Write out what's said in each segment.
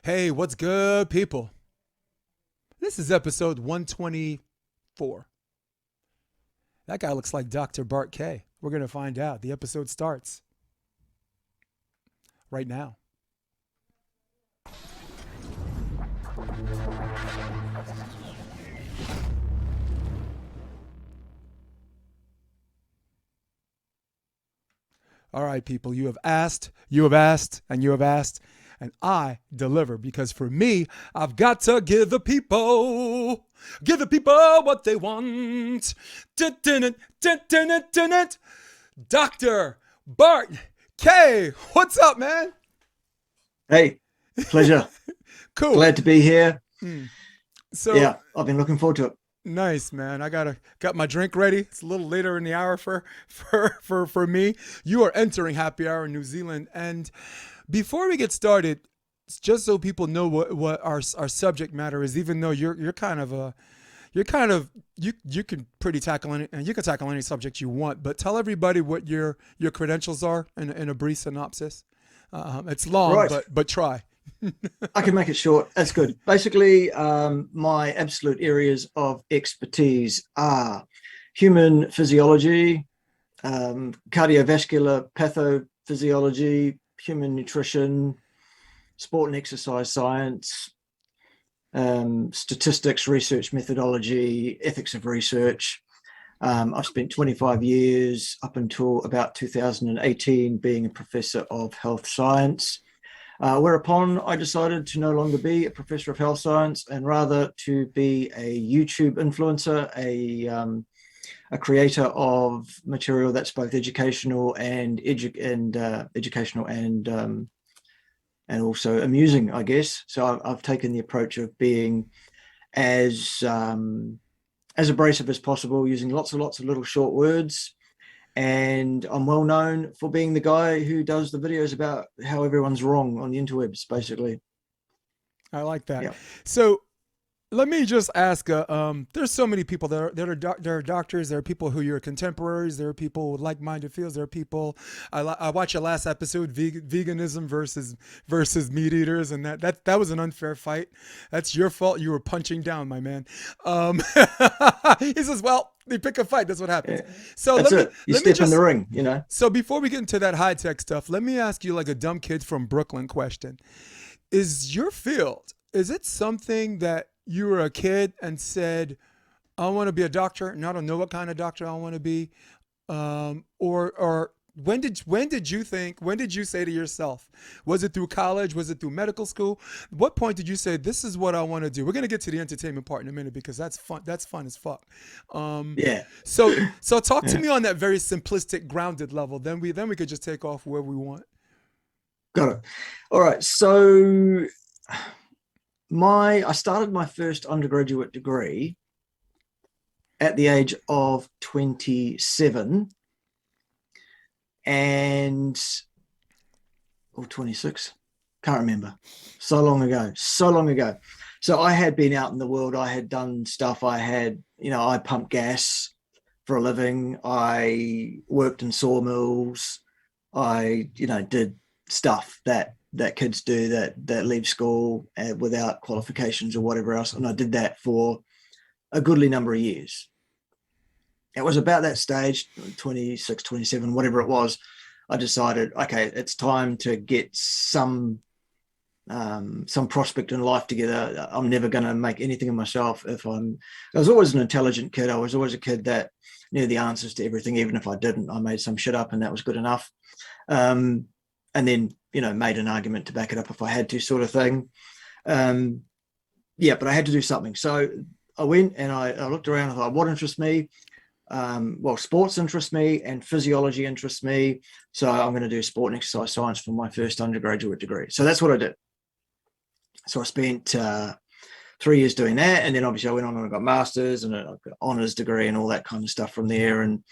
Hey, what's good, people? This is episode 124. That guy looks like Dr. Bart Kay. We're going to find out. The episode starts right now. All right, people, and I deliver because for me, I've got to give the people what they want. Dr. Bart Kay, what's up, man? Hey, pleasure. Cool. Glad to be here. So Yeah, I've been looking forward to it. nice, man. Got my drink ready. It's a little later in the hour for me. You are entering happy hour in New Zealand, and before we get started, just so people know what our subject matter is, even though you can pretty tackle any, and you can tackle any subject you want, but tell everybody what your credentials are in a brief synopsis. It's long, Right. but try. I can make it short. That's good. Basically, my absolute areas of expertise are human physiology, cardiovascular pathophysiology, human nutrition, sport and exercise science, statistics, research methodology, ethics of research. I've spent 25 years up until about 2018 being a professor of health science, whereupon I decided to no longer be a professor of health science and rather to be a YouTube influencer, a creator of material that's both educational and and also amusing, I guess. So I've taken the approach of being as abrasive as possible, using lots and lots of little short words. And I'm well known for being the guy who does the videos about how everyone's wrong on the interwebs, basically. I like that. Yeah. So let me just ask. There's so many people there are doctors. There are people who you're contemporaries. There are people with like-minded fields. There are people. I watched your last episode, veganism versus meat eaters, and that was an unfair fight. That's your fault. You were punching down, my man. Um, he says, "Well, they pick a fight. That's what happens." Yeah. So That's let me it. You let me step in the just. ring, you know. So before we get into that high tech stuff, let me ask you like a dumb kid from Brooklyn question. Is your field, is it something that you were a kid and said, I want to be a doctor and I don't know what kind of doctor I want to be? Or when did you say to yourself, was it through college? Was it through medical school? What point did you say, this is what I want to do? We're going to get to the entertainment part in a minute because that's fun. That's fun as fuck. Um, Yeah. so talk to Yeah. me on that very simplistic, grounded level. Then we could just take off where we want. Got it. All right. So I started my first undergraduate degree at the age of 27 and or 26. Can't remember. So long ago. So I had been out in the world. I had done stuff. I pumped gas for a living. I worked in sawmills. I did stuff that kids do that leave school without qualifications or whatever else. And I did that for a goodly number of years. It was about that stage, 26, 27, whatever it was. I decided, okay, it's time to get some prospect in life together. I'm never going to make anything of myself I was always an intelligent kid. I was always a kid that knew the answers to everything. Even if I didn't, I made some shit up and that was good enough. And then, made an argument to back it up if I had to, sort of thing. Yeah, but I had to do something. So I went and I looked around and thought, what interests me? Well, sports interests me and physiology interests me. So I'm going to do sport and exercise science for my first undergraduate degree. So that's what I did. So I spent 3 years doing that. And then obviously I went on and I got masters and I got honors degree and all that kind of stuff from there. And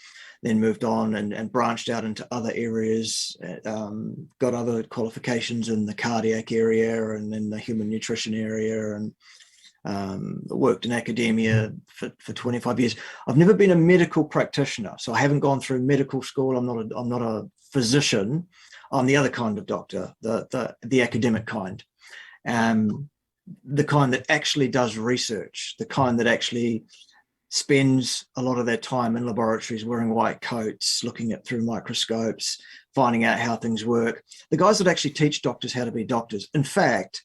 then moved on and branched out into other areas, got other qualifications in the cardiac area and in the human nutrition area, and worked in academia for 25 years. I've never been a medical practitioner, so I haven't gone through medical school. I'm not a physician. I'm the other kind of doctor, the academic kind. The kind that actually does research, the kind that actually spends a lot of their time in laboratories wearing white coats, looking at through microscopes, finding out how things work. The guys that actually teach doctors how to be doctors. In fact,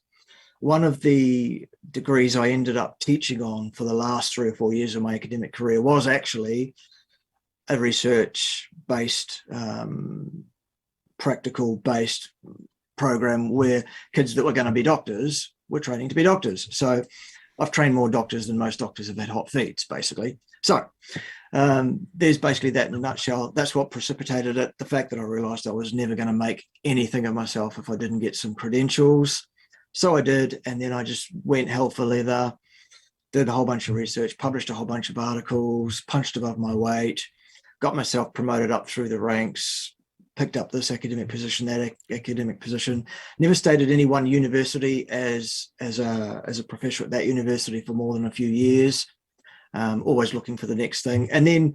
one of the degrees I ended up teaching on for the last 3 or 4 years of my academic career was actually a research-based, practical-based program where kids that were going to be doctors were training to be doctors. So I've trained more doctors than most doctors have had hot feet, basically. So there's basically that in a nutshell. That's what precipitated it. The fact that I realized I was never going to make anything of myself if I didn't get some credentials. So I did. And then I just went hell for leather, did a whole bunch of research, published a whole bunch of articles, punched above my weight, got myself promoted up through the ranks, picked up this academic position, that academic position, never stayed at any one university as a professor at that university for more than a few years, always looking for the next thing. And then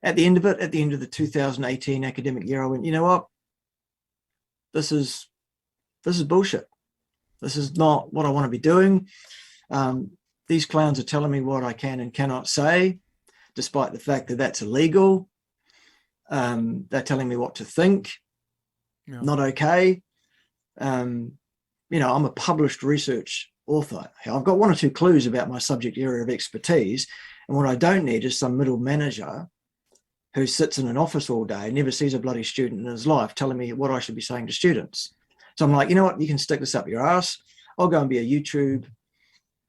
at the end of the 2018 academic year, I went, you know what? This is bullshit. This is not what I want to be doing. These clowns are telling me what I can and cannot say, despite the fact that that's illegal. They're telling me what to think. Yeah. Not okay. I'm a published research author. I've got 1 or 2 clues about my subject area of expertise. And what I don't need is some middle manager who sits in an office all day, never sees a bloody student in his life, telling me what I should be saying to students. So I'm like, you know what? You can stick this up your ass. I'll go and be a YouTube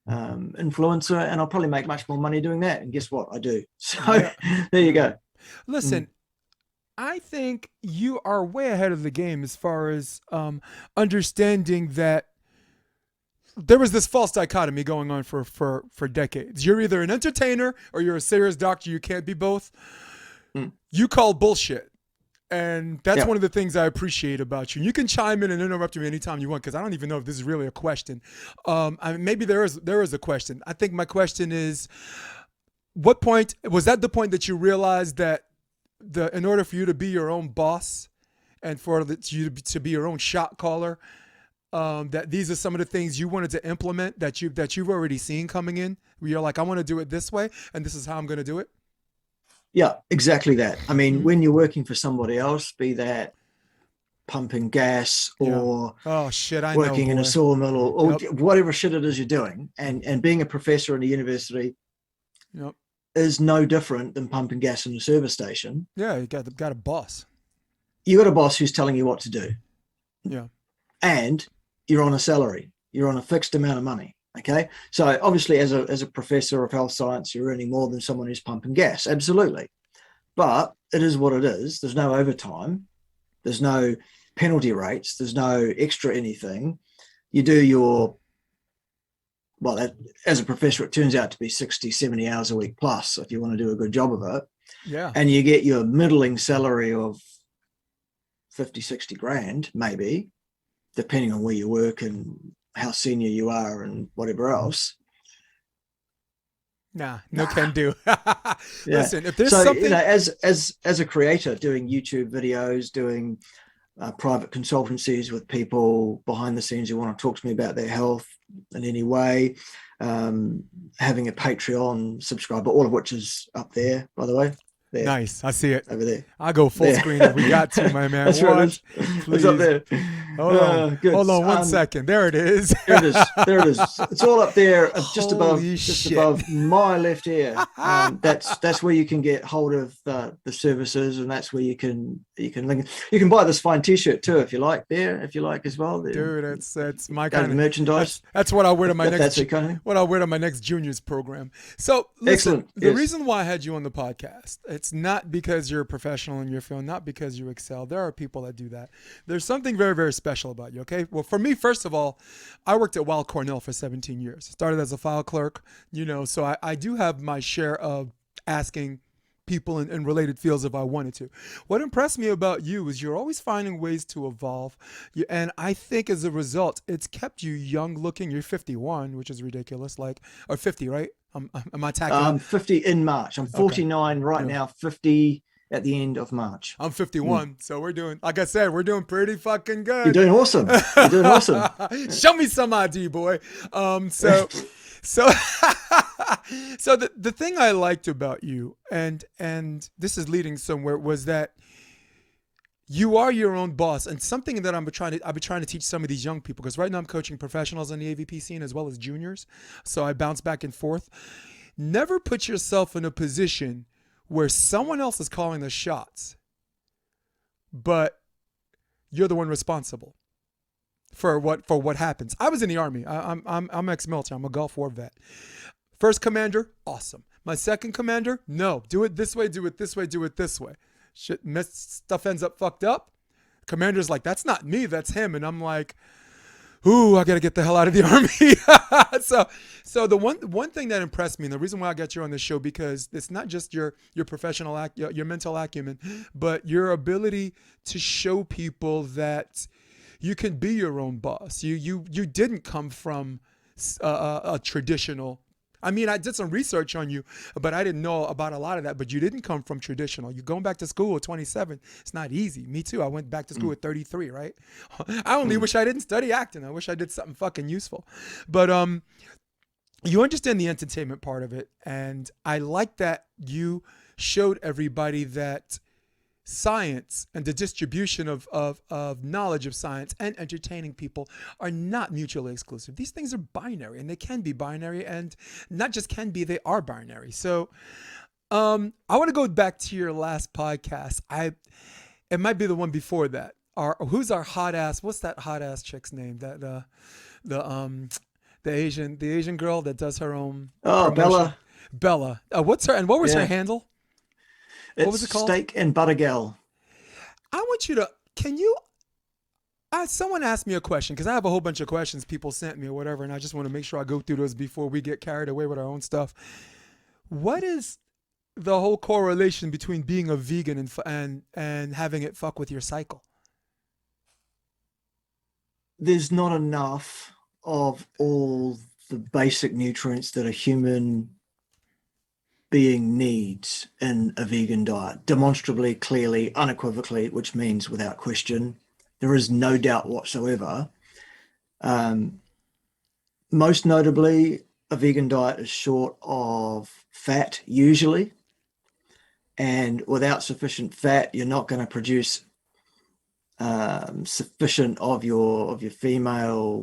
influencer, and I'll probably make much more money doing that. And guess what? I do. So there you go. Listen, I think you are way ahead of the game as far as understanding that there was this false dichotomy going on for decades. You're either an entertainer or you're a serious doctor. You can't be both. You call bullshit. And that's one of the things I appreciate about you. You can chime in and interrupt me anytime you want, because I don't even know if this is really a question. Maybe there is a question. I think my question is, what point was that the point that you realized that in order for you to be your own boss and for you to be your own shot caller, that these are some of the things you wanted to implement that you've already seen coming in, where you're like, I want to do it this way, and this is how I'm going to do it? Yeah, exactly that. I mean, when you're working for somebody else, be that pumping gas or working in a sawmill or whatever shit it is you're doing, and being a professor in a university is no different than pumping gas in a service station. Yeah, you got a boss. You got a boss who's telling you what to do. Yeah. And you're on a salary. You're on a fixed amount of money. Okay. So obviously as a professor of health science, you're earning more than someone who's pumping gas. Absolutely. But it is what it is. There's no overtime. There's no penalty rates. There's no extra anything. You do your, as a professor, it turns out to be 60, 70 hours a week plus if you want to do a good job of it. Yeah. And you get your middling salary of 50, 60 grand, maybe, depending on where you work and how senior you are and whatever else. No can do. Listen, if there's something, as a creator, doing YouTube videos, doing private consultancies with people behind the scenes who want to talk to me about their health in any way, having a Patreon subscriber, all of which is up there, by the way. There. Nice. I see it. Over there. I go full screen if we got to, my man. That's right. It's up there. Hold on. Hold on 1 second. There it is. There it is. There it is. It's all up there, just above my left ear. That's where you can get hold of the services, and that's where you can link. You can buy this fine T-shirt too, if you like. As well. Dude, that's my kind of merchandise. That's what I wear to my what I wear to my next juniors program. So listen, the reason why I had you on the podcast, it's not because you're a professional in your field, not because you excel. There are people that do that. There's something very, very special about you, okay? Well, for me, first of all, I worked at Weill Cornell for 17 years. Started as a file clerk, so I do have my share of asking people in related fields if I wanted to. What impressed me about you is you're always finding ways to evolve. And I think as a result, it's kept you young looking. You're 51, which is ridiculous. Or 50, right? Am I tackling? I'm 50 in March. I'm 49 right now, 50 at the end of March. I'm 51, so we're doing, like I said, we're doing pretty fucking good. You're doing awesome. You're doing awesome. Show me some ID, boy. So so the thing I liked about you, and this is leading somewhere, was that you are your own boss, and something that I've been trying to teach some of these young people, because right now I'm coaching professionals on the AVP scene as well as juniors, so I bounce back and forth. Never put yourself in a position where someone else is calling the shots, but you're the one responsible for what happens. I was in the Army. I'm ex-military. I'm a Gulf War vet. First commander, awesome. My second commander, no, do it this way, do it this way, do it this way. Shit, stuff ends up fucked up. Commander's like, that's not me, that's him. And I'm like, ooh, I gotta get the hell out of the Army. So the one thing that impressed me, and the reason why I got you on this show, because it's not just your professional your mental acumen, but your ability to show people that you can be your own boss. You didn't come from a traditional. I mean, I did some research on you, but I didn't know about a lot of that. But you didn't come from traditional. You're going back to school at 27. It's not easy. Me too. I went back to school at 33, right? I only wish I didn't study acting. I wish I did something fucking useful. But you understand the entertainment part of it. And I like that you showed everybody that science and the distribution of knowledge of science and entertaining people are not mutually exclusive. These things are binary, and they can be binary, and not just can be, they are binary. So I want to go back to your last podcast. It might be the one before that. Who's our hot ass? What's that hot ass chick's name? That the Asian girl that does her own promotion? Bella. What's her, and what was her handle? What was it called? Steak and Butter Gal. I want you to, someone asked me a question, because I have a whole bunch of questions people sent me or whatever, and I just want to make sure I go through those before we get carried away with our own stuff. What is the whole correlation between being a vegan and having it fuck with your cycle? There's not enough of all the basic nutrients that a human being needs in a vegan diet, demonstrably, clearly, unequivocally, which means without question. There is no doubt whatsoever. Most notably, a vegan diet is short of fat usually, and without sufficient fat, you're not going to produce sufficient of your female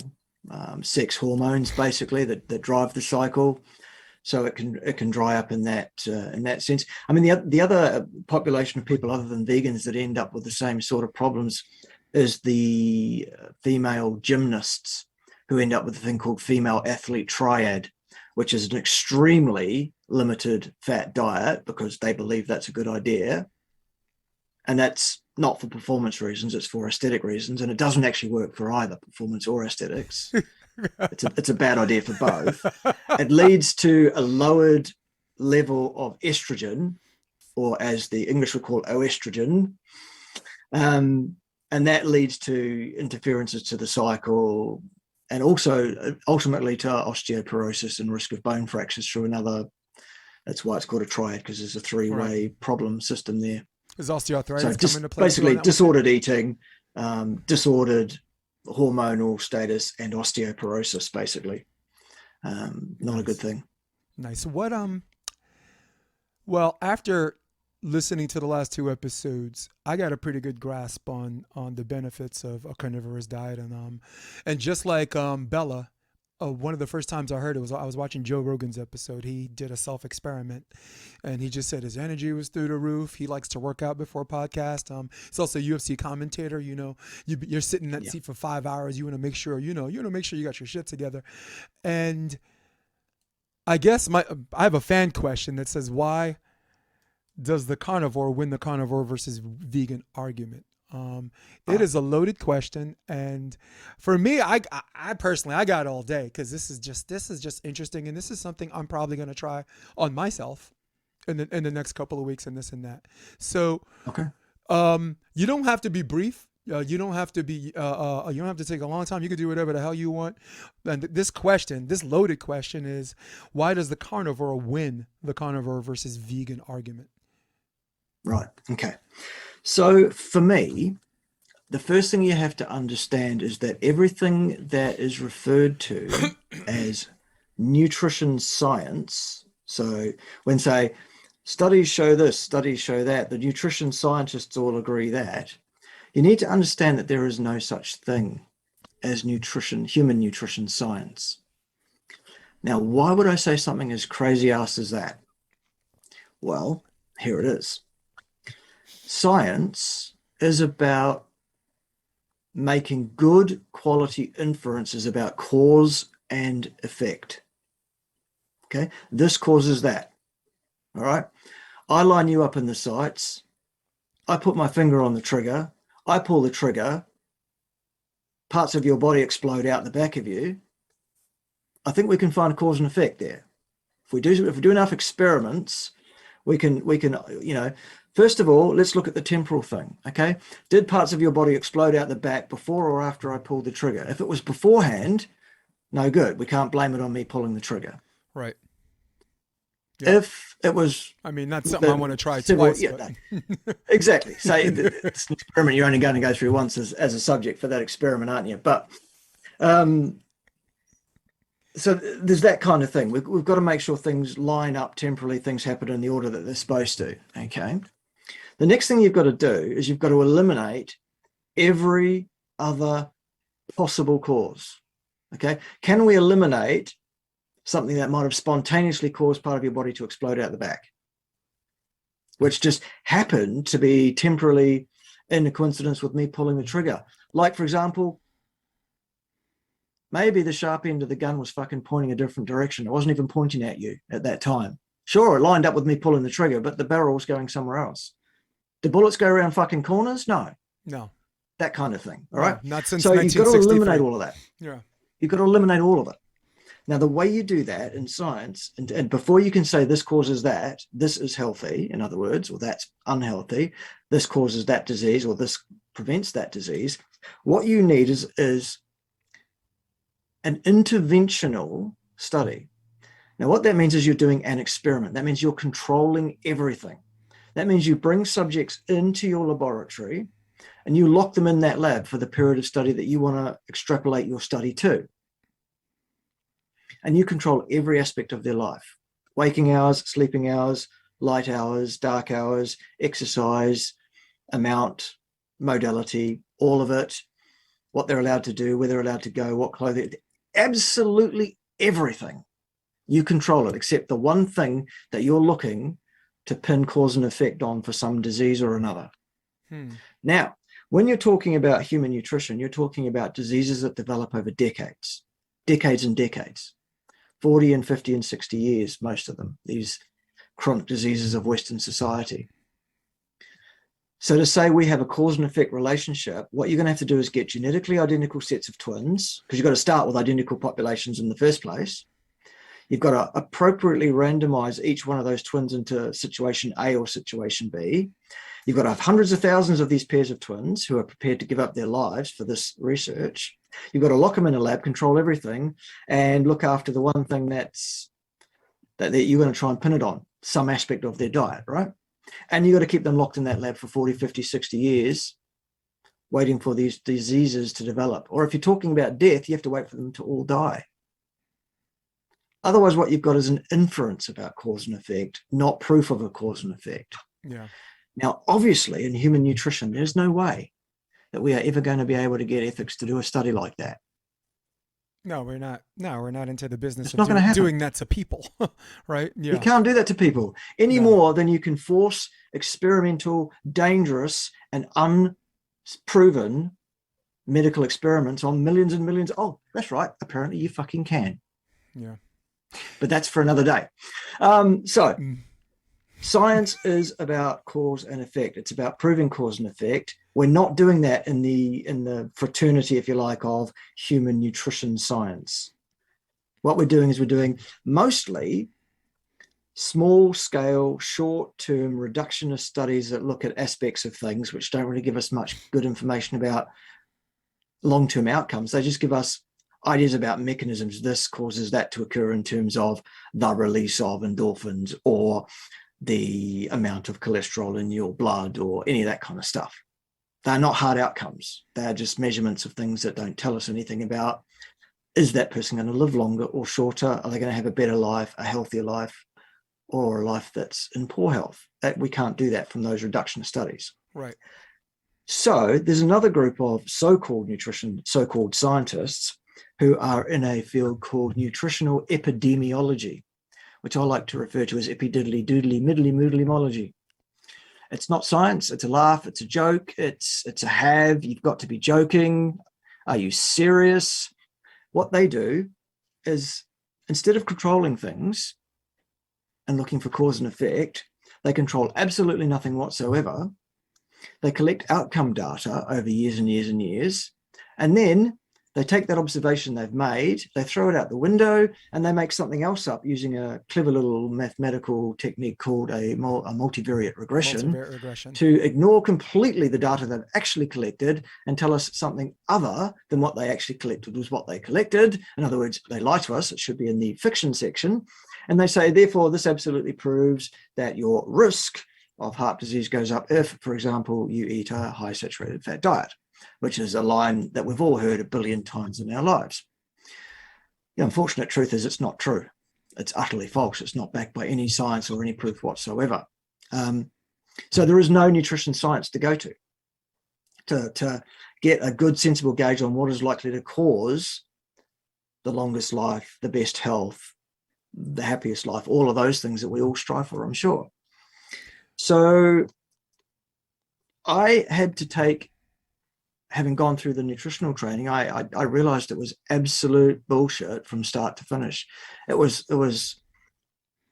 sex hormones, basically, that drive the cycle. So it can dry up in that sense. I mean, the other population of people other than vegans that end up with the same sort of problems is the female gymnasts, who end up with a thing called female athlete triad, which is an extremely limited fat diet because they believe that's a good idea. And that's not for performance reasons, it's for aesthetic reasons. And it doesn't actually work for either performance or aesthetics. It's a bad idea for both. It leads to a lowered level of estrogen, or as the English would call oestrogen. And that leads to interferences to the cycle, and also ultimately to osteoporosis and risk of bone fractures through another. That's why it's called a triad, because there's a three-way problem system there. Is osteoarthritis so come into play? Basically, disordered eating, disordered hormonal status, and osteoporosis, basically. Not a good thing. Nice. What well, after listening to the last two episodes, I got a pretty good grasp on the benefits of a carnivorous diet, and just like Bella, one of the first times I heard it was I was watching Joe Rogan's episode. He did a self-experiment, and he just said his energy was through the roof. He likes to work out before podcast. He's also a UFC commentator. You know, you're sitting in that seat for 5 hours. You want to make sure you got your shit together. And I guess I have a fan question that says, why does the carnivore win the carnivore versus vegan argument? It is a loaded question, and for me, I personally, I got all day, because this is just interesting, and this is something I'm probably going to try on myself in the next couple of weeks, and this and that. So, okay, you don't have to be brief. You don't have to be. You don't have to take a long time. You can do whatever the hell you want. And this loaded question, is why does the carnivore win the carnivore versus vegan argument? Right. Okay. So for me, the first thing you have to understand is that everything that is referred to as nutrition science, so when say studies show this, studies show that, the nutrition scientists all agree that, you need to understand that there is no such thing as nutrition, human nutrition science. Now, why would I say something as crazy ass as that? Well, here it is. Science is about making good quality inferences about cause and effect. Okay, this causes that. All right, I line you up in the sights. I put my finger on the trigger. I pull the trigger. Parts of your body explode out the back of you. I think we can find a cause and effect there. If we do enough experiments, we can, first of all, let's look at the temporal thing. Okay, did parts of your body explode out the back before or after I pulled the trigger? If it was beforehand, no good. We can't blame it on me pulling the trigger. Right. Yeah. If it was, I mean, that's something I want to try twice. But... exactly. Say it's an experiment you're only going to go through once as a subject for that experiment, aren't you? But so there's that kind of thing. We've got to make sure things line up temporally, things happen in the order that they're supposed to. Okay. The next thing you've got to do is you've got to eliminate every other possible cause. Okay. Can we eliminate something that might have spontaneously caused part of your body to explode out the back, which just happened to be temporarily in a coincidence with me pulling the trigger? Like, for example, maybe the sharp end of the gun was fucking pointing a different direction. It wasn't even pointing at you at that time. Sure, it lined up with me pulling the trigger, but the barrel was going somewhere else. Do bullets go around fucking corners? No. No. That kind of thing. All right. No, not since so you've got to 1963. eliminate all of that. Yeah. You've got to eliminate all of it. Now, the way you do that in science, and before you can say this causes that, this is healthy, in other words, or that's unhealthy, this causes that disease, or this prevents that disease, what you need is an interventional study. Now, what that means is you're doing an experiment. That means you're controlling everything. That means you bring subjects into your laboratory and you lock them in that lab for the period of study that you want to extrapolate your study to. And you control every aspect of their life: waking hours, sleeping hours, light hours, dark hours, exercise, amount, modality, all of it, what they're allowed to do, where they're allowed to go, what clothing, absolutely everything. You control it, except the one thing that you're looking to pin cause and effect on for some disease or another. Now, when you're talking about human nutrition, you're talking about diseases that develop over decades and decades. 40 and 50 and 60 years, most of them, these chronic diseases of Western society. So to say we have a cause and effect relationship, what you're going to have to do is get genetically identical sets of twins, because you've got to start with identical populations in the first place. You've got to appropriately randomize each one of those twins into situation A or situation B. You've got to have hundreds of thousands of these pairs of twins who are prepared to give up their lives for this research. You've got to lock them in a lab, control everything, and look after the one thing that you're going to try and pin it on, some aspect of their diet, right? And you've got to keep them locked in that lab for 40, 50, 60 years, waiting for these diseases to develop. Or if you're talking about death, you have to wait for them to all die. Otherwise, what you've got is an inference about cause and effect, not proof of a cause and effect. Yeah. Now, obviously, in human nutrition, there's no way that we are ever going to be able to get ethics to do a study like that. No, we're not. No, we're not into the business It's of doing that to people, right? Yeah. You can't do that to people any more than you can force experimental, dangerous, and unproven medical experiments on millions and millions. Oh, that's right. Apparently, you fucking can. Yeah. But that's for another day. Science is about cause and effect. It's about proving cause and effect. We're not doing that in the fraternity, if you like, of human nutrition science. What we're doing is we're doing mostly small-scale, short-term reductionist studies that look at aspects of things which don't really give us much good information about long-term outcomes. They just give us ideas about mechanisms. This causes that to occur in terms of the release of endorphins, or the amount of cholesterol in your blood or any of that kind of stuff. They're not hard outcomes. They're just measurements of things that don't tell us anything about, is that person going to live longer or shorter? Are they going to have a better life, a healthier life, or a life that's in poor health? That we can't do that from those reductionist studies. Right. So there's another group of so-called scientists who are in a field called nutritional epidemiology, which I like to refer to as epididdly doodly middly moodly-mology. It's not science, it's a laugh, it's a joke, it's a have, you've got to be joking, are you serious? What they do is, instead of controlling things and looking for cause and effect, they control absolutely nothing whatsoever. They collect outcome data over years and years and years, and then they take that observation they've made, they throw it out the window, and they make something else up using a clever little mathematical technique called a multivariate regression, to ignore completely the data they've actually collected and tell us something other than what they actually collected was what they collected. In other words, they lie to us. It should be in the fiction section. And they say, therefore, this absolutely proves that your risk of heart disease goes up if, for example, you eat a high saturated fat diet, which is a line that we've all heard 1 billion times in our lives. The unfortunate truth is it's not true. It's utterly false. It's not backed by any science or any proof whatsoever. So there is no nutrition science to go to get a good, sensible gauge on what is likely to cause the longest life, the best health, the happiest life, all of those things that we all strive for, I'm sure. So I had to take, having gone through the nutritional training, I realized it was absolute bullshit from start to finish. It was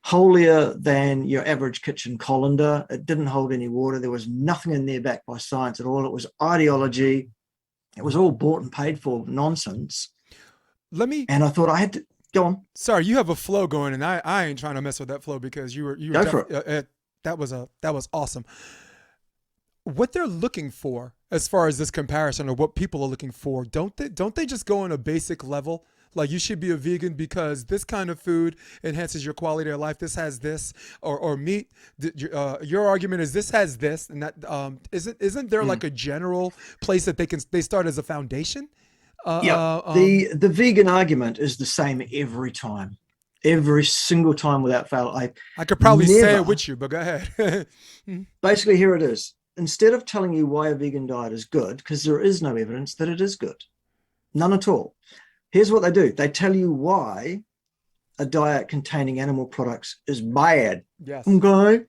holier than your average kitchen colander. It didn't hold any water. There was nothing in there backed by science at all. It was ideology. It was all bought and paid for nonsense. And I thought I had to go on. Sorry, you have a flow going, and I ain't trying to mess with that flow because you were go for it. That was awesome. What they're looking for as far as this comparison, or what people are looking for, don't they just go on a basic level? Like, you should be a vegan because this kind of food enhances your quality of life. This has this, or meat. Your argument is this has this, and that isn't there like a general place that they start as a foundation? The vegan argument is the same every time. Every single time without fail. I could probably say it with you, but go ahead. Basically, here it is. Instead of telling you why a vegan diet is good, because there is no evidence that it is good, none at all. Here's what they do. They tell you why a diet containing animal products is bad. Yes. Okay.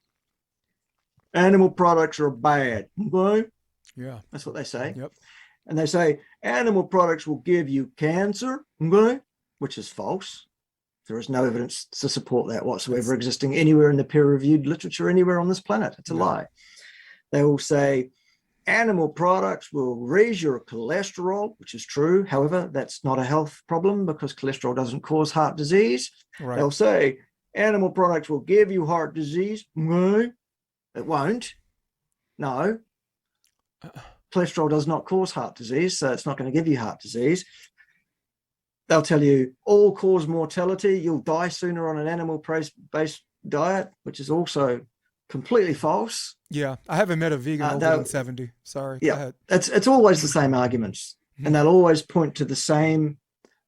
Animal products are bad. Okay. Yeah. That's what they say. Yep. And they say animal products will give you cancer. Okay. Which is false. There is no evidence to support that whatsoever existing anywhere in the peer-reviewed literature anywhere on this planet. It's a lie. They will say animal products will raise your cholesterol, which is true. However, that's not a health problem because cholesterol doesn't cause heart disease. Right. They'll say animal products will give you heart disease. No, it won't. No. Cholesterol does not cause heart disease, so it's not going to give you heart disease. They'll tell you all-cause mortality. You'll die sooner on an animal-based diet, which is also completely false. Yeah, I haven't met a vegan older than 70. Sorry. Yeah, go ahead. It's always the same arguments, and they'll always point to the same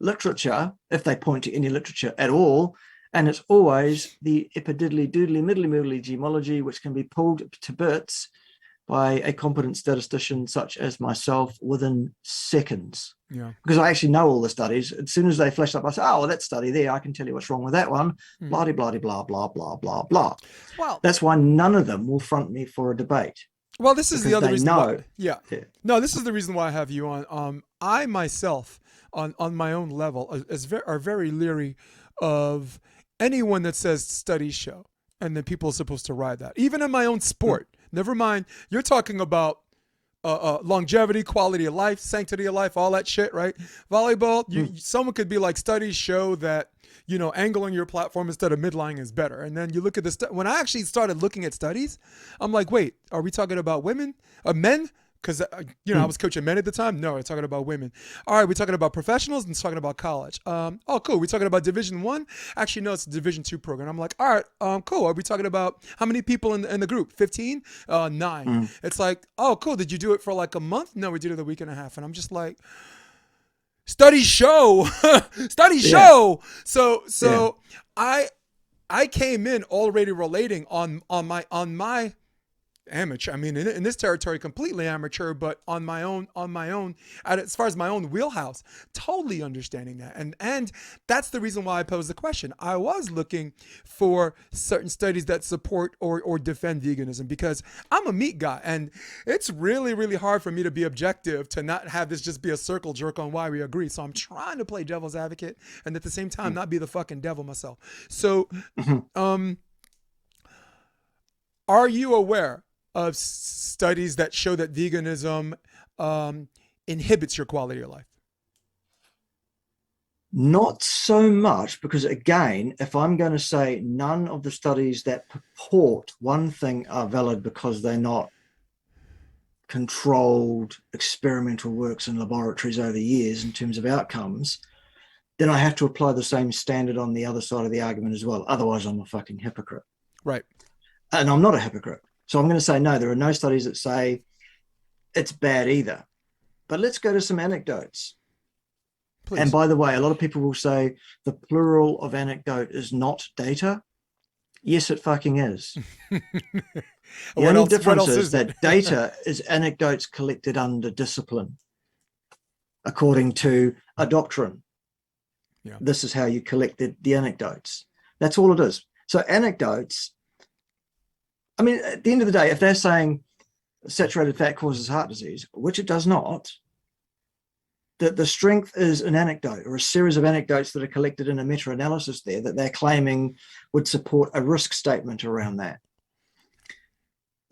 literature, if they point to any literature at all, and it's always the epididdly doodly middly moodly gemology, which can be pulled to bits by a competent statistician such as myself within seconds. Yeah. Because I actually know all the studies. As soon as they flash up, I say, oh, well, that study there, I can tell you what's wrong with that one. Blah, blah, blah, blah, blah, blah, blah. Well, that's why none of them will front me for a debate. Well, this is the other reason why. Yeah. No, this is the reason why I have you on. I myself, on my own level, are very leery of anyone that says studies show, and then people are supposed to ride that. Even in my own sport. Never mind, you're talking about longevity, quality of life, sanctity of life, all that shit, right? Volleyball, someone could be like, studies show that, angling your platform instead of midlying is better. And then you look at the when I actually started looking at studies, I'm like, wait, are we talking about men Because, I was coaching men at the time. No, we're talking about women. All right, we're talking about professionals and talking about college. Cool. We're talking about Division One. Actually, no, it's a Division 2 program. I'm like, all right, cool. Are we talking about how many people in the group? 15? 9. It's like, oh, cool. Did you do it for like a month? No, we did it a week and a half. And I'm just like, studies show, studies show. So I came in already relating on my amateur. I mean, in this territory, completely amateur, but on my own, as far as my own wheelhouse, totally understanding that. And that's the reason why I posed the question. I was looking for certain studies that support or defend veganism, because I'm a meat guy, and it's really, really hard for me to be objective, to not have this just be a circle jerk on why we agree. So I'm trying to play devil's advocate and at the same time not be the fucking devil myself. So, are you aware of studies that show that veganism inhibits your quality of life? Not so much, because again, if I'm going to say none of the studies that purport one thing are valid because they're not controlled experimental works in laboratories over years in terms of outcomes, then I have to apply the same standard on the other side of the argument as well. Otherwise, I'm a fucking hypocrite. Right. And I'm not a hypocrite. So I'm going to say, no, there are no studies that say it's bad either. But let's go to some anecdotes. Please. And by the way, a lot of people will say the plural of anecdote is not data. Yes, it fucking is. The only difference is that data is anecdotes collected under discipline, according to a doctrine. Yeah. This is how you collected the anecdotes. That's all it is. So anecdotes, I mean, at the end of the day, if they're saying saturated fat causes heart disease, which it does not, the strength is an anecdote or a series of anecdotes that are collected in a meta-analysis there that they're claiming would support a risk statement around that.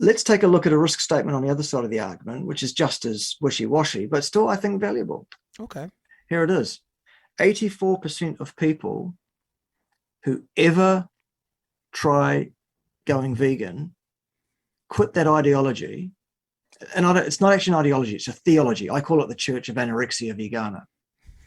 Let's take a look at a risk statement on the other side of the argument, which is just as wishy-washy, but still, I think, valuable. Okay. Here it is. 84% of people who ever try going vegan quit that ideology. And it's not actually an ideology, it's a theology. I call it the Church of Anorexia Vegana.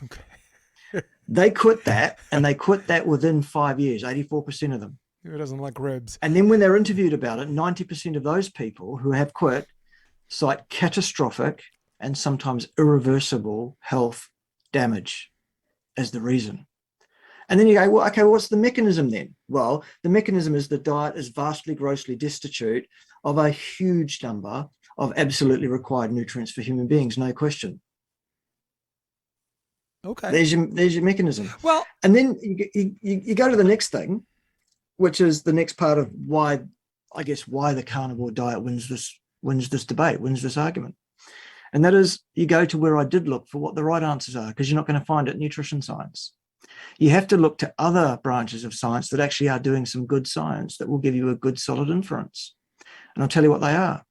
Okay. They quit that, and they quit that within 5 years, 84% of them. Who doesn't like ribs? And then when they're interviewed about it, 90% of those people who have quit cite catastrophic and sometimes irreversible health damage as the reason. And then you go, well, okay, what's the mechanism then? Well, the mechanism is the diet is vastly, grossly destitute of a huge number of absolutely required nutrients for human beings, no question. Okay. There's your mechanism. Well, and then you go to the next thing, which is the next part of why the carnivore diet wins this debate, wins this argument. And that is, you go to where I did look for what the right answers are, because you're not going to find it in nutrition science. You have to look to other branches of science that actually are doing some good science that will give you a good solid inference. And I'll tell you what they are.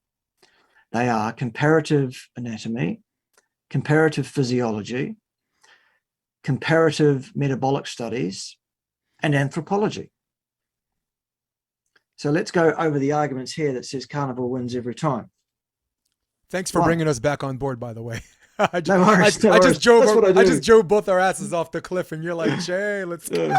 They are comparative anatomy, comparative physiology, comparative metabolic studies, and anthropology. So let's go over the arguments here that says carnivore wins every time. Thanks for bringing us back on board, by the way. I just drove both our asses off the cliff, and you're like, Jay, let's go.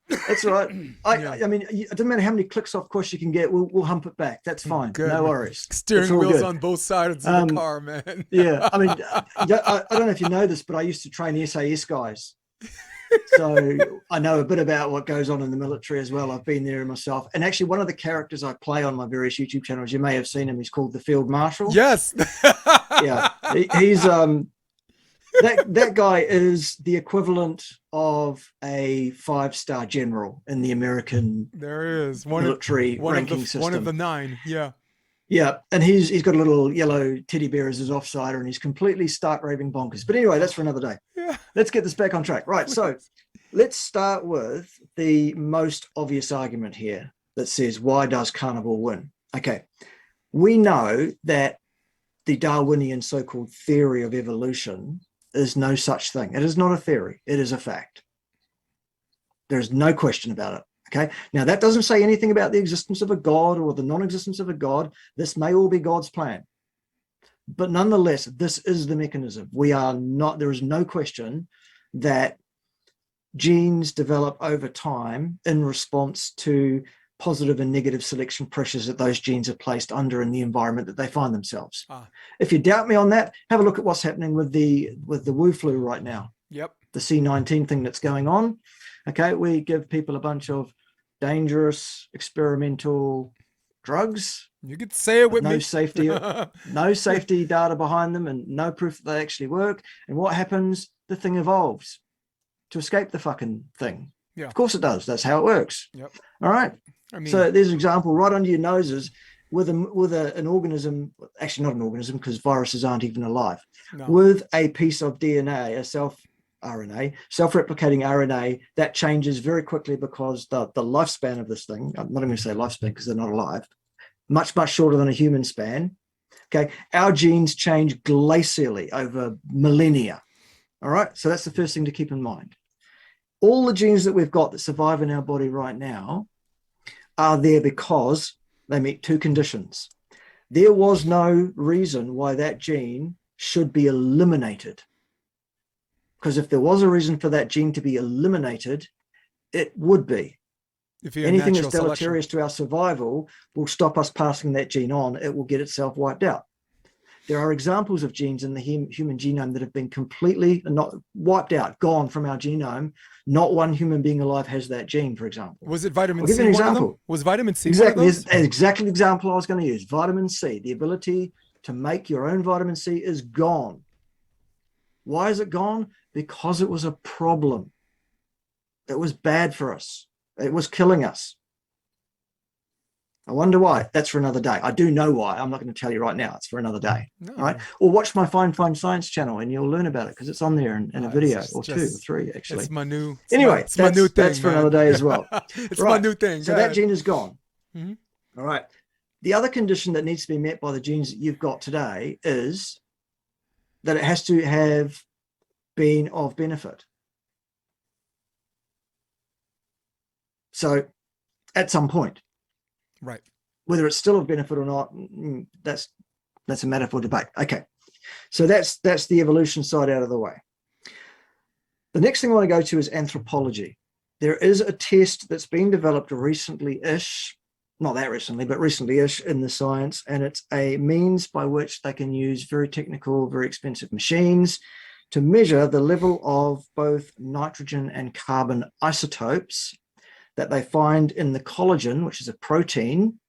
That's right. I mean, it doesn't matter how many clicks off course you can get. We'll hump it back. That's fine. Good. No worries. Steering wheels on both sides of the car, man. Yeah. I mean, I don't know if you know this, but I used to train SAS guys. So I know a bit about what goes on in the military as well. I've been there myself. And actually, one of the characters I play on my various YouTube channels, you may have seen him. He's called the Field Marshal. Yes. Yeah. He's that guy is the equivalent of a 5-star general in the American military ranking system. One of the 9. Yeah. Yeah, and he's got a little yellow teddy bear as his offsider, and he's completely stark raving bonkers. But anyway, that's for another day. Yeah. Let's get this back on track. Right, so let's start with the most obvious argument here that says, why does carnivore win? Okay, we know that the Darwinian so-called theory of evolution is no such thing. It is not a theory. It is a fact. There's no question about it. Okay. Now, that doesn't say anything about the existence of a God or the non-existence of a God. This may all be God's plan. But nonetheless, this is the mechanism. There is no question that genes develop over time in response to positive and negative selection pressures that those genes are placed under in the environment that they find themselves. If you doubt me on that, have a look at what's happening with the Wu flu right now. Yep. The C19 thing that's going on. Okay, we give people a bunch of dangerous experimental drugs. You could say it with no me. Safety, no safety data behind them, and no proof that they actually work. And what happens? The thing evolves to escape the fucking thing. Yeah. Of course it does. That's how it works. Yep. All right. I mean, So there's an example right under your noses with an organism, actually not an organism because viruses aren't even alive, with a piece of DNA, a self-replicating RNA that changes very quickly because the lifespan of this thing, I'm not going to say lifespan because they're not alive, much, much shorter than a human span. Okay. Our genes change glacially over millennia. All right. So that's the first thing to keep in mind. All the genes that we've got that survive in our body right now are there because they meet two conditions. There was no reason why that gene should be eliminated. Because if there was a reason for that gene to be eliminated, it would be. Anything that's deleterious to our survival will stop us passing that gene on. It will get itself wiped out. There are examples of genes in the human genome that have been completely not wiped out, gone from our genome. Not one human being alive has that gene, for example. Was it vitamin C? I'll give you an example. Was vitamin C exactly, one of those? Exactly the example I was going to use. Vitamin C, the ability to make your own vitamin C is gone. Why is it gone? Because it was a problem. It was bad for us. It was killing us. I wonder why. That's for another day. I do know why. I'm not going to tell you right now. It's for another day. No. All right. Or watch my Fine Science channel and you'll learn about it because it's on there in a video or two or three, actually. It's my new it's my new thing. That's for another day as well. It's my new thing. So that gene is gone. Mm-hmm. All right. The other condition that needs to be met by the genes that you've got today is that it has to have been of benefit. So at some point. Right. Whether it's still of benefit or not, that's a matter for debate. Okay. So that's the evolution side out of the way. The next thing I want to go to is anthropology. There is a test that's been developed recently-ish, not that recently, but recently-ish in the science, and it's a means by which they can use very technical, very expensive machines to measure the level of both nitrogen and carbon isotopes that they find in the collagen, which is a protein,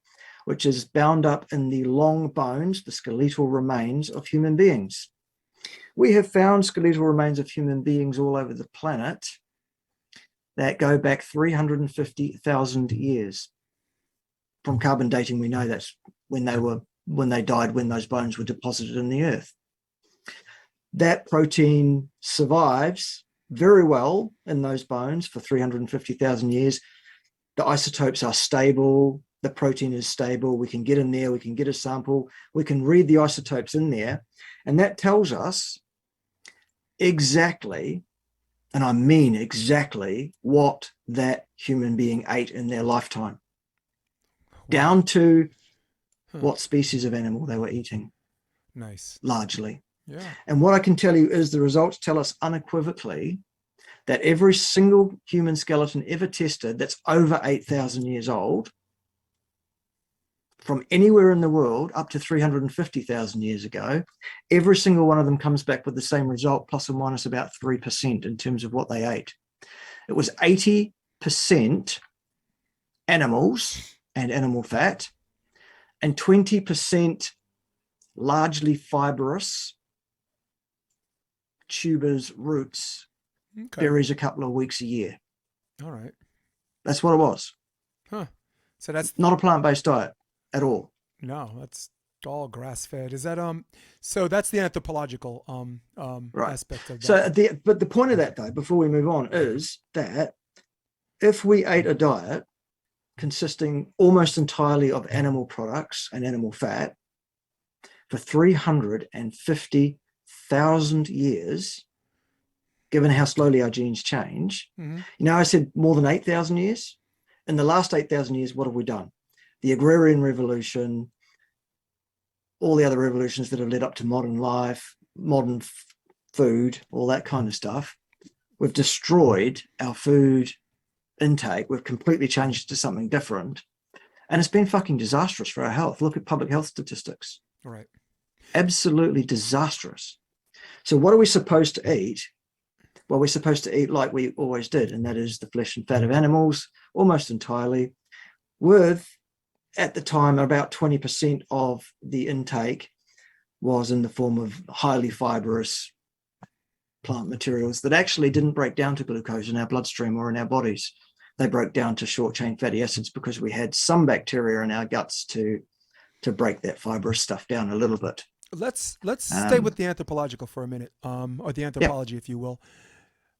which is bound up in the long bones, the skeletal remains of human beings. We have found skeletal remains of human beings all over the planet that go back 350,000 years. From carbon dating, we know that's when they died, when those bones were deposited in the earth. That protein survives very well in those bones for 350,000 years. The isotopes are stable. The protein is stable. We can get in there. We can get a sample. We can read the isotopes in there. And that tells us exactly, and I mean exactly, what that human being ate in their lifetime. Wow. Down to what species of animal they were eating. Nice. Largely. Yeah. And what I can tell you is the results tell us unequivocally that every single human skeleton ever tested that's over 8,000 years old, from anywhere in the world up to 350,000 years ago, every single one of them comes back with the same result, plus or minus about 3% in terms of what they ate. It was 80% animals and animal fat, and 20% largely fibrous tubers, roots, berries a couple of weeks a year. All right. That's what it was. Huh. So that's not a plant-based diet at all. No, that's all grass-fed. Is that so that's the anthropological right. aspect of that. So but the point of that though, before we move on, is that if we ate a diet consisting almost entirely of animal products and animal fat for 350,000 years, given how slowly our genes change, I said more than 8,000 years. In the last 8,000 years, what have we done? The agrarian revolution, all the other revolutions that have led up to modern life, modern food, all that kind of stuff. We've destroyed our food intake. We've completely changed it to something different. And it's been fucking disastrous for our health. Look at public health statistics. Right. Absolutely disastrous. So what are we supposed to eat? Well, we're supposed to eat like we always did, and that is the flesh and fat of animals, almost entirely, with, at the time, about 20% of the intake was in the form of highly fibrous plant materials that actually didn't break down to glucose in our bloodstream or in our bodies. They broke down to short-chain fatty acids because we had some bacteria in our guts to break that fibrous stuff down a little bit. Let's stay with the anthropological for a minute, or the anthropology, if you will.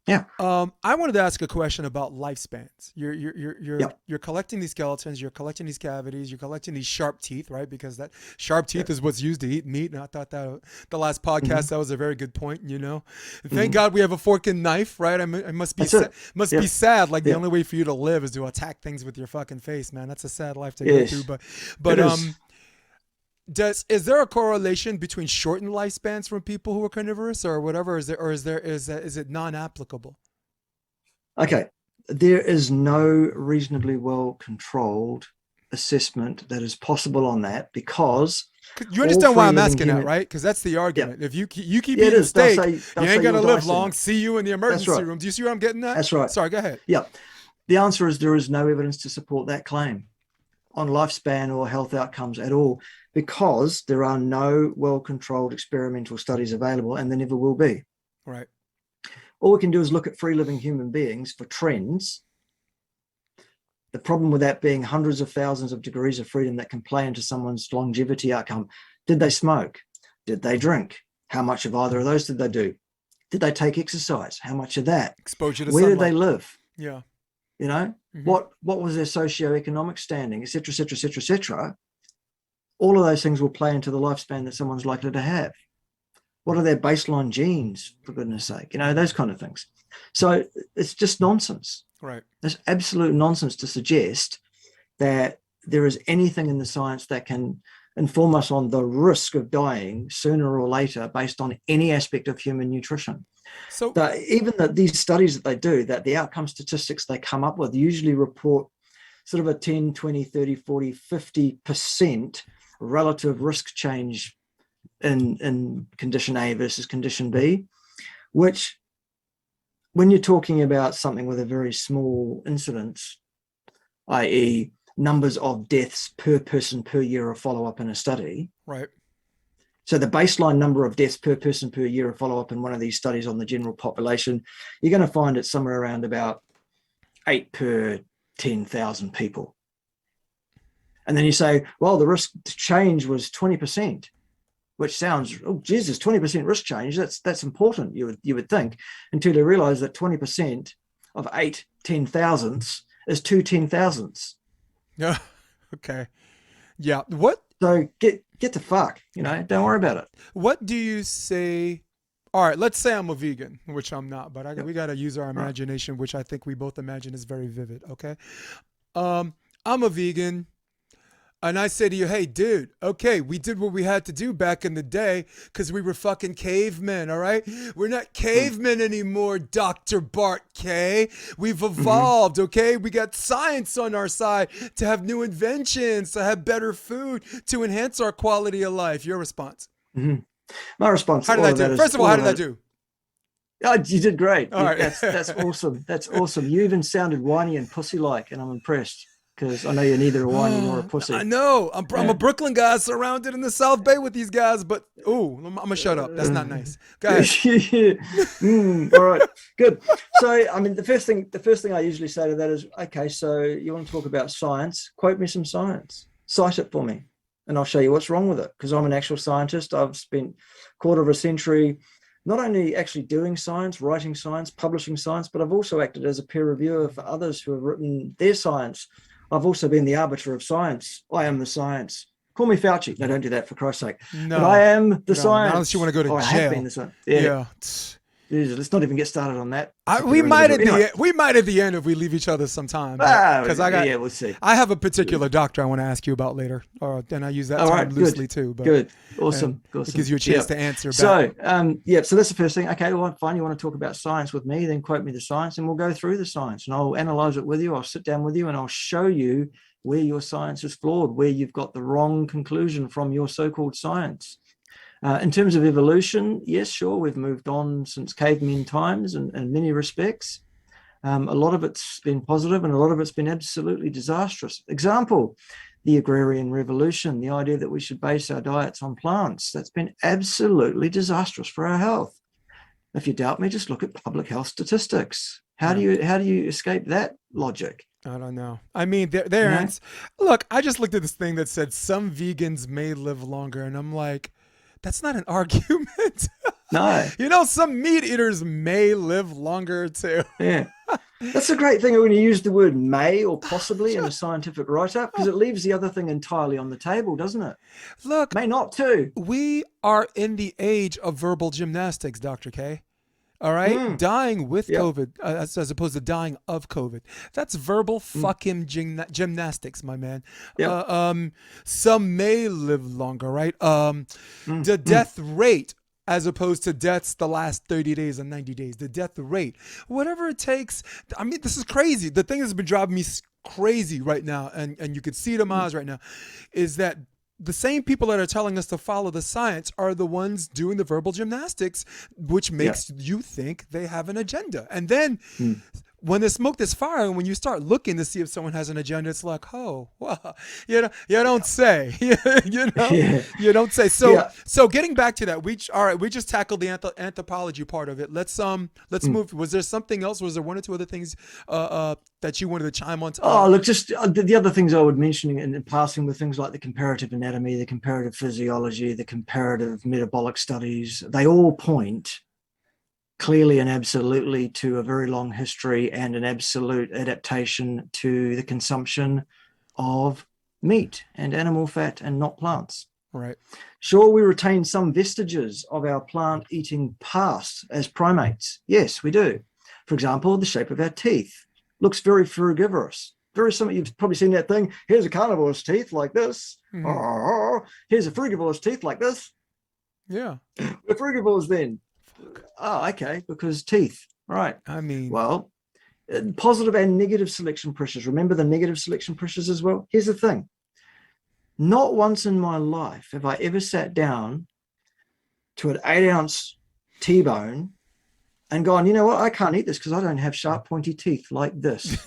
Yeah. I wanted to ask a question about lifespans. You're collecting these skeletons, you're collecting these cavities, you're collecting these sharp teeth, right? Because that sharp teeth is what's used to eat meat. And I thought that the last podcast that was a very good point. And thank God we have a fork and knife, right? It must be be sad. Like the only way for you to live is to attack things with your fucking face, man. That's a sad life to go through. But is there a correlation between shortened lifespans from people who are carnivorous or whatever? Is it non-applicable? Okay, there is no reasonably well controlled assessment that is possible on that, because you understand why I'm asking that, right? Because that's the argument. If you keep eating steak, you ain't gonna live long. See you in the emergency room. Do you see where I'm getting at? That's right. Sorry, go ahead. Yeah, the answer is there is no evidence to support that claim on lifespan or health outcomes at all, because there are no well-controlled experimental studies available, and there never will be. Right. All we can do is look at free living human beings for trends. The problem with that being hundreds of thousands of degrees of freedom that can play into someone's longevity outcome. Did they smoke? Did they drink? How much of either of those did they do? Did they take exercise? How much of that? Exposure to Where sunlight. did they live? Yeah. What was their socioeconomic standing, et cetera, et cetera, et cetera, et cetera. All of those things will play into the lifespan that someone's likely to have. What are their baseline genes, for goodness sake? Those kind of things. So it's just nonsense. Right. It's absolute nonsense to suggest that there is anything in the science that can inform us on the risk of dying sooner or later based on any aspect of human nutrition. So even these studies that they do, that the outcome statistics they come up with usually report sort of a 10, 20, 30, 40, 50% relative risk change in condition A versus condition B, which, when you're talking about something with a very small incidence, i.e. numbers of deaths per person per year of follow-up in a study. Right. So the baseline number of deaths per person per year of follow-up in one of these studies on the general population, you're going to find it somewhere around about 8 per 10,000 people. And then you say, well, the risk change was 20%, which sounds, oh, Jesus, 20% risk change. That's important, you would think, until you realize that 20% of 8 10,000ths is 2 10,000ths. Yeah. Okay. Yeah. What? So get the fuck, don't worry about it. What do you say? All right, let's say I'm a vegan, which I'm not, but we got to use our imagination, which I think we both imagine is very vivid. Okay. I'm a vegan. And I say to you, hey, dude, okay, we did what we had to do back in the day because we were fucking cavemen, all right? We're not cavemen anymore, Dr. Bart Kay. We've evolved, okay? We got science on our side to have new inventions, to have better food, to enhance our quality of life. Your response? My response. How did I do? First of all, how did I do? Oh, you did great. All right. That's awesome. That's awesome. You even sounded whiny and pussy-like, and I'm impressed. Because I know you're neither a whiny nor a pussy. I know. I'm a Brooklyn guy surrounded in the South Bay with these guys, but I'm gonna shut up. That's not nice. Go ahead. All right, good. So, I mean, the first thing I usually say to that is, okay, so you want to talk about science? Quote me some science. Cite it for me, and I'll show you what's wrong with it. Because I'm an actual scientist. I've spent a quarter of a century not only actually doing science, writing science, publishing science, but I've also acted as a peer reviewer for others who have written their science. I've also been the arbiter of science. I am the science. Call me Fauci. No, don't do that, for Christ's sake. No, but I am the science. Not unless you want to go to jail. I have been the science. Yeah. Jesus, let's not even get started on that. We might at Anyway. the end if we leave each other some time. Because we'll see. I have a particular doctor I want to ask you about later, and I use that All term right, loosely too. But good, awesome. It gives you a chance to answer back. So, so that's the first thing. Okay, well, fine. You want to talk about science with me? Then quote me the science, and we'll go through the science, and I'll analyze it with you. I'll sit down with you, and I'll show you where your science is flawed, where you've got the wrong conclusion from your so-called science. In terms of evolution, yes, sure, we've moved on since caveman times in many respects. A lot of it's been positive and a lot of it's been absolutely disastrous. Example, the agrarian revolution, the idea that we should base our diets on plants, that's been absolutely disastrous for our health. If you doubt me, just look at public health statistics. How do you escape that logic? I don't know. I mean, look, I just looked at this thing that said some vegans may live longer, and I'm like, that's not an argument. No. Some meat eaters may live longer too. Yeah. That's a great thing when you use the word may or possibly in a scientific write-up, because it leaves the other thing entirely on the table, doesn't it? Look, may not too. We are in the age of verbal gymnastics, Dr. K. All right, dying with COVID as opposed to dying of COVID. That's verbal fucking gymnastics, my man. Some may live longer, right? The death rate, as opposed to deaths the last 30 days and 90 days, the death rate, whatever it takes. I mean, this is crazy. The thing that's been driving me crazy right now, and you could see it in my eyes right now, is that the same people that are telling us to follow the science are the ones doing the verbal gymnastics, which makes you think they have an agenda. And then when the smoke is fire, and when you start looking to see if someone has an agenda, it's like, oh, well, you don't say, you don't say. So getting back to that, we just tackled the anthropology part of it. Let's move. Was there something else? Was there one or two other things that you wanted to chime on? Look, just the other things I would mention in passing with things like the comparative anatomy, the comparative physiology, the comparative metabolic studies, they all point clearly and absolutely to a very long history and an absolute adaptation to the consumption of meat and animal fat and not plants. Right. Sure, we retain some vestiges of our plant-eating past as primates. Yes, we do. For example, the shape of our teeth looks very frugivorous. Very similar. You've probably seen that thing. Here's a carnivore's teeth like this. Here's a frugivore's teeth like this. Yeah. We're frugivores then. Oh, okay, because teeth, right? I mean, well, positive and negative selection pressures. Remember the negative selection pressures as well? Here's the thing. Not once in my life have I ever sat down to an 8-ounce T-bone and gone, you know what? I can't eat this because I don't have sharp, pointy teeth like this.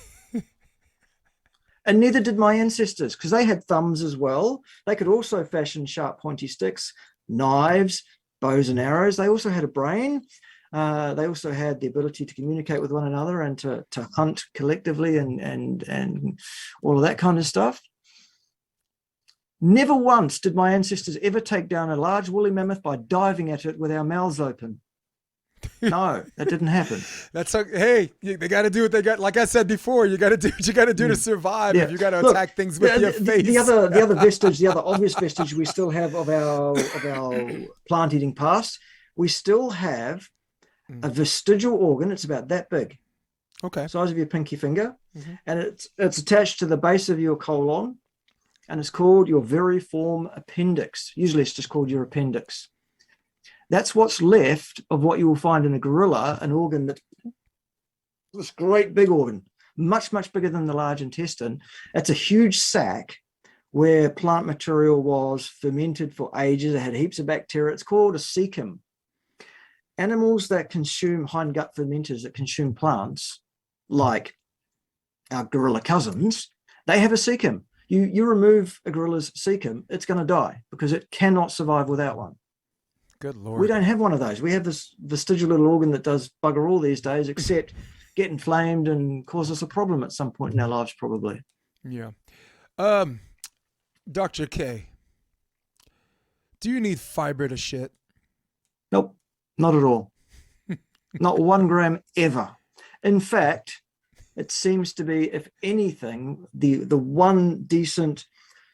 And neither did my ancestors, because they had thumbs as well. They could also fashion sharp, pointy sticks, knives, bows and arrows. They also had a brain. They also had the ability to communicate with one another and to hunt collectively and all of that kind of stuff. Never once did my ancestors ever take down a large woolly mammoth by diving at it with our mouths open. No, that didn't happen. That's hey, they got to do what they got. Like I said before, you got to do what you got to do to survive. If you got to attack things with your face. The other vestige, the other obvious vestige we still have of our plant-eating past, we still have a vestigial organ. It's about that big, size of your pinky finger, and it's attached to the base of your colon, and it's called your veriform appendix. Usually, it's just called your appendix. That's what's left of what you will find in a gorilla, an organ that this great big organ, much, much bigger than the large intestine. It's a huge sac where plant material was fermented for ages. It had heaps of bacteria. It's called a cecum. Animals that consume hindgut fermenters that consume plants, like our gorilla cousins, they have a cecum. You remove a gorilla's cecum, it's going to die because it cannot survive without one. Good Lord. We don't have one of those. We have this vestigial little organ that does bugger all these days, except get inflamed and cause us a problem at some point in our lives, probably. Yeah. Dr. K, do you need fiber to shit? Nope, not at all. Not 1 gram ever. In fact, it seems to be, if anything, the one decent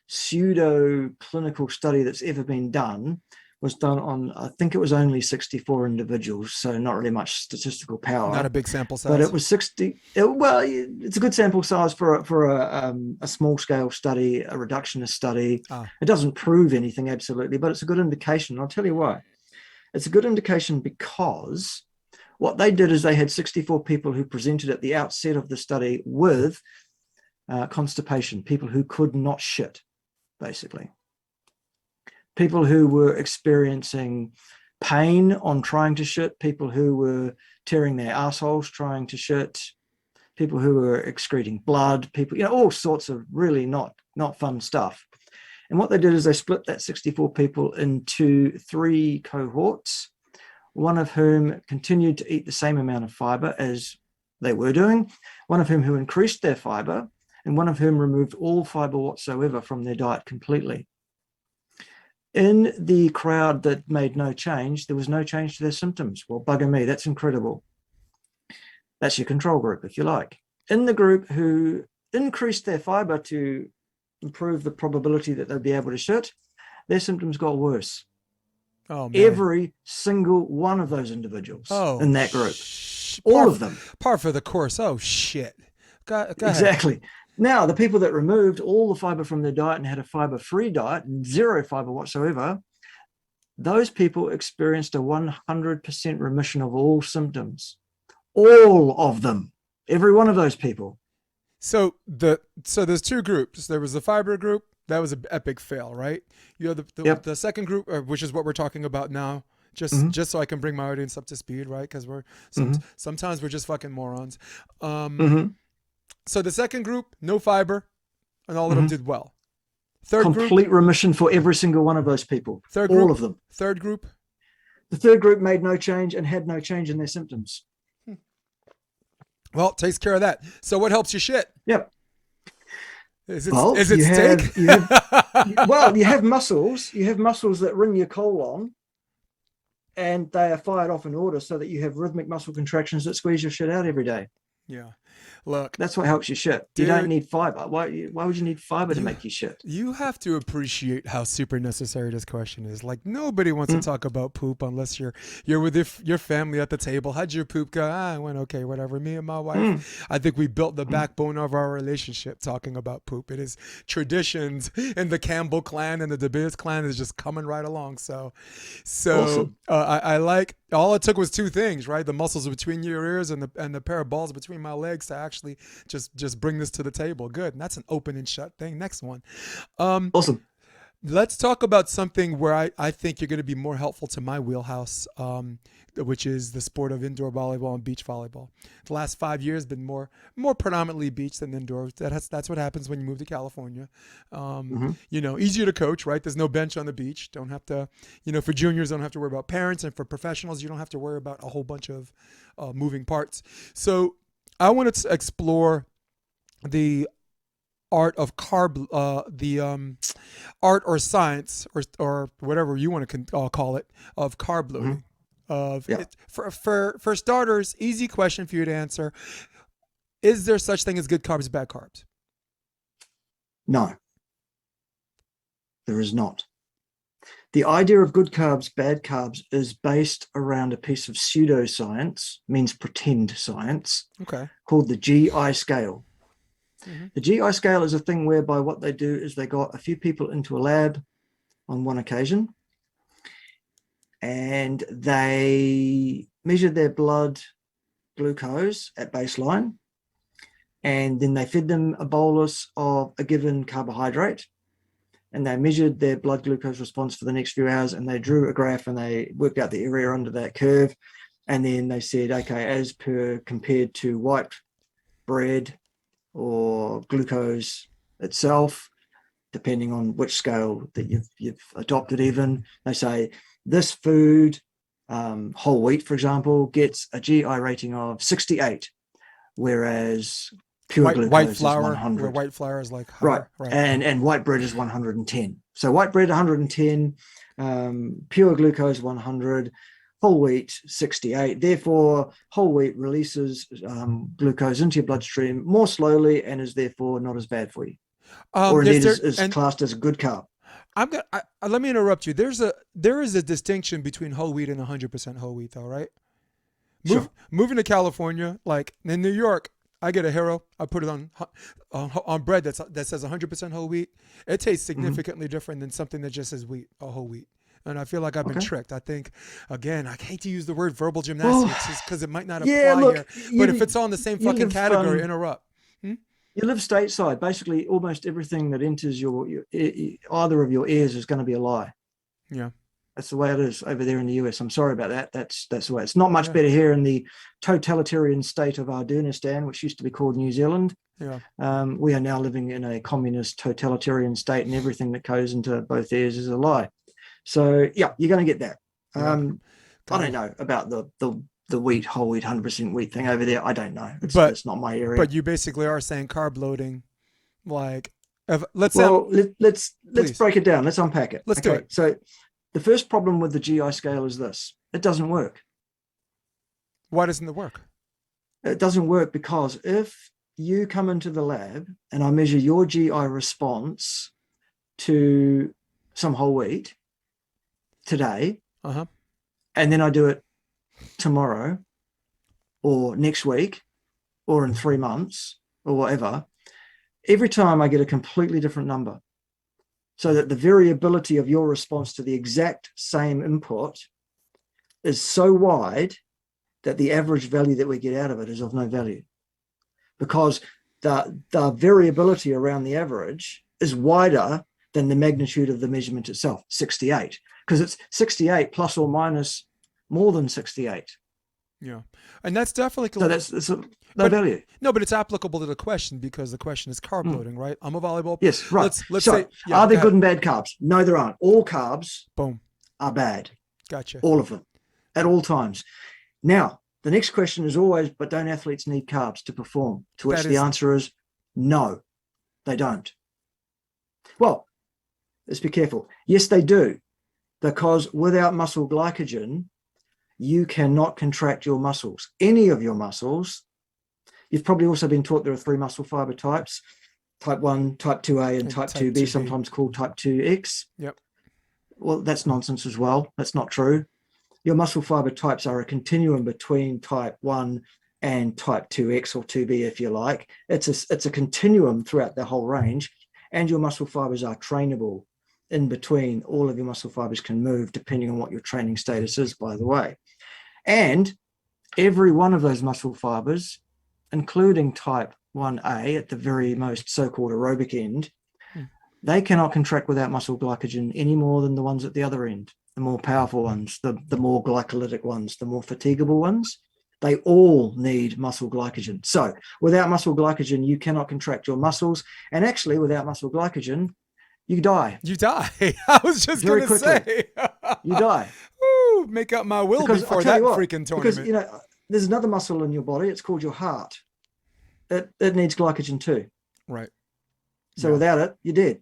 pseudo clinical study that's ever been done was done on, I think it was only 64 individuals, so not really much statistical power. Not a big sample size. But it was 60. Well, it's a good sample size for a small scale study, a reductionist study. It doesn't prove anything absolutely, but it's a good indication. I'll tell you why. It's a good indication because what they did is they had 64 people who presented at the outset of the study with constipation, people who could not shit, basically. People who were experiencing pain on trying to shit, people who were tearing their assholes trying to shit, people who were excreting blood, people, all sorts of really not fun stuff. And what they did is they split that 64 people into 3 cohorts, one of whom continued to eat the same amount of fiber as they were doing, one of whom who increased their fiber, and one of whom removed all fiber whatsoever from their diet completely. In the crowd that made no change, there was no change to their symptoms. Well, bugger me, that's incredible. That's your control group, if you like. In the group who increased their fiber to improve the probability that they'd be able to shit, their symptoms got worse. Oh, man. Every single one of those individuals in that group. All of them. Par for the course. Oh, shit. Go ahead. Exactly. Now, the people that removed all the fiber from their diet and had a fiber-free diet and 0 fiber whatsoever, those people experienced a 100% remission of all symptoms. All of them. Every one of those people. So there's 2 groups. There was the fiber group. That was an epic fail, right? You have the second group, which is what we're talking about now. Just so I can bring my audience up to speed, right? Because sometimes we're just fucking morons. So the second group, no fiber, and all of them did well. Third group, complete remission for every single one of those people. All of them. Third group. The third group made no change and had no change in their symptoms. Well, it takes care of that. So what helps you shit? Yep. Is it steak? You have muscles. You have muscles that ring your colon, and they are fired off in order so that you have rhythmic muscle contractions that squeeze your shit out every day. Yeah. Look, that's what helps you shit. Dude, you don't need fiber. Why would you need fiber to make you shit? You have to appreciate how super necessary this question is. Like, nobody wants to talk about poop unless you're with your family at the table. How'd your poop go? I went okay, whatever. Me and my wife, I think we built the backbone of our relationship talking about poop. It is traditions in the Campbell clan and the DeBeers clan is just coming right along. So awesome. I like, all it took was 2 things, right? The muscles between your ears and the pair of balls between my legs to actually just bring this to the table. Good. And that's an open and shut thing. Next one. Awesome. Let's talk about something where I think you're going to be more helpful to my wheelhouse, which is the sport of indoor volleyball and beach volleyball. The last 5 years been more predominantly beach than indoor. That's what happens when you move to California. Easier to coach, right? There's no bench on the beach. Don't have to, for juniors, don't have to worry about parents, and for professionals, you don't have to worry about a whole bunch of moving parts. So I want to explore the art of art or science or whatever you want to call it, of carb loading. For starters, easy question for you to answer: is there such thing as good carbs, bad carbs? No, there is not. The idea of good carbs, bad carbs is based around a piece of pseudoscience, means pretend science, called the GI scale. The GI scale is a thing whereby what they do is they got a few people into a lab on one occasion, and they measured their blood glucose at baseline, and then they fed them a bolus of a given carbohydrate, and they measured their blood glucose response for the next few hours, and they drew a graph and they worked out the area under that curve. And then they said, okay, as per compared to white bread or glucose itself, depending on which scale that you've adopted even, they say this food, whole wheat, for example, gets a GI rating of 68, whereas pure glucose white flour, is 100. where white flour is like higher, right. And white bread is 110. So white bread 110, pure glucose 100, whole wheat 68. Therefore, whole wheat releases glucose into your bloodstream more slowly and is therefore not as bad for you, or indeed is classed as a good carb. Let me interrupt you. There is a distinction between whole wheat and 100% whole wheat, though, right? Sure. Moving to California, like in New York, I get a hero. I put it on bread that says 100% whole wheat. It tastes Hmm. significantly different than something that just says wheat or whole wheat. And I feel like I've been Okay. tricked. I think, again, I hate to use the word verbal Well, gymnastics just because it might not yeah. apply here. Look, But if it's on the same you fucking live category, interrupt. Hmm? you live stateside. Basically, almost everything that enters either of your ears is going to be a lie. Yeah. That's the way it is over there in the US. I'm sorry about that. That's the way. It's not much Yeah. better here in the totalitarian state of Arduinistan, which used to be called New Zealand. Yeah. We are now living in a communist totalitarian state, and everything that goes into both ears is a lie. So yeah, you're going to get that. Yeah. I Got don't it. know about the wheat, whole wheat, 100% wheat thing over there. I don't know. But It's not my area. but you basically are saying carb loading, like, let's say, Well, let's please, break it down. Let's unpack it. let's do Okay, it. so the first problem with the GI scale is this: it doesn't work. Why doesn't it work? It doesn't work because if you come into the lab and I measure your GI response to some whole wheat today, Uh-huh. and then I do it tomorrow or next week or in 3 months or whatever, every time I get a completely different number. So that the variability of your response to the exact same input is so wide that the average value that we get out of it is of no value, because the variability around the average is wider than the magnitude of the measurement itself, 68, because it's 68 plus or minus more than 68. Yeah. And that's So definitely, that's no but value. no, but it's applicable to the question because the question is carb Mm. loading, right? I'm a volleyball. Yes, right. Let's So say, yeah, are go there ahead. good and bad carbs? No, there aren't. All carbs Boom. are bad, Gotcha. all of them, at all times. Now, the next question is always, but don't athletes need carbs to perform? To which That the is, answer is no, they don't. Well, let's be careful. Yes, they do, because without muscle glycogen, you cannot contract your muscles, any of your muscles. You've probably also been taught there are 3 muscle fiber types: type 1, type 2A, and type type 2B, 2B. sometimes called type 2X. Yep. Well, that's nonsense as well. That's not true. Your muscle fiber types are a continuum between type 1 and type 2X or 2B, if you like. It's a continuum throughout the whole range, and your muscle fibers are trainable in between. All of your muscle fibers can move depending on what your training status is, by the way. And every one of those muscle fibers, including type 1A at the very most so-called aerobic end, they cannot contract without muscle glycogen any more than the ones at the other end, the more powerful ones, the more glycolytic ones, the more fatigable ones. They all need muscle glycogen. So without muscle glycogen, you cannot contract your muscles. And actually, without muscle glycogen, you die You die. I was just very gonna quickly. say. You die. Woo, make up my will Because I'll before tell that you what, freaking because, tournament. there's another muscle in your body. It's called your heart. It needs glycogen too. Right. So Yeah. without it, you're dead.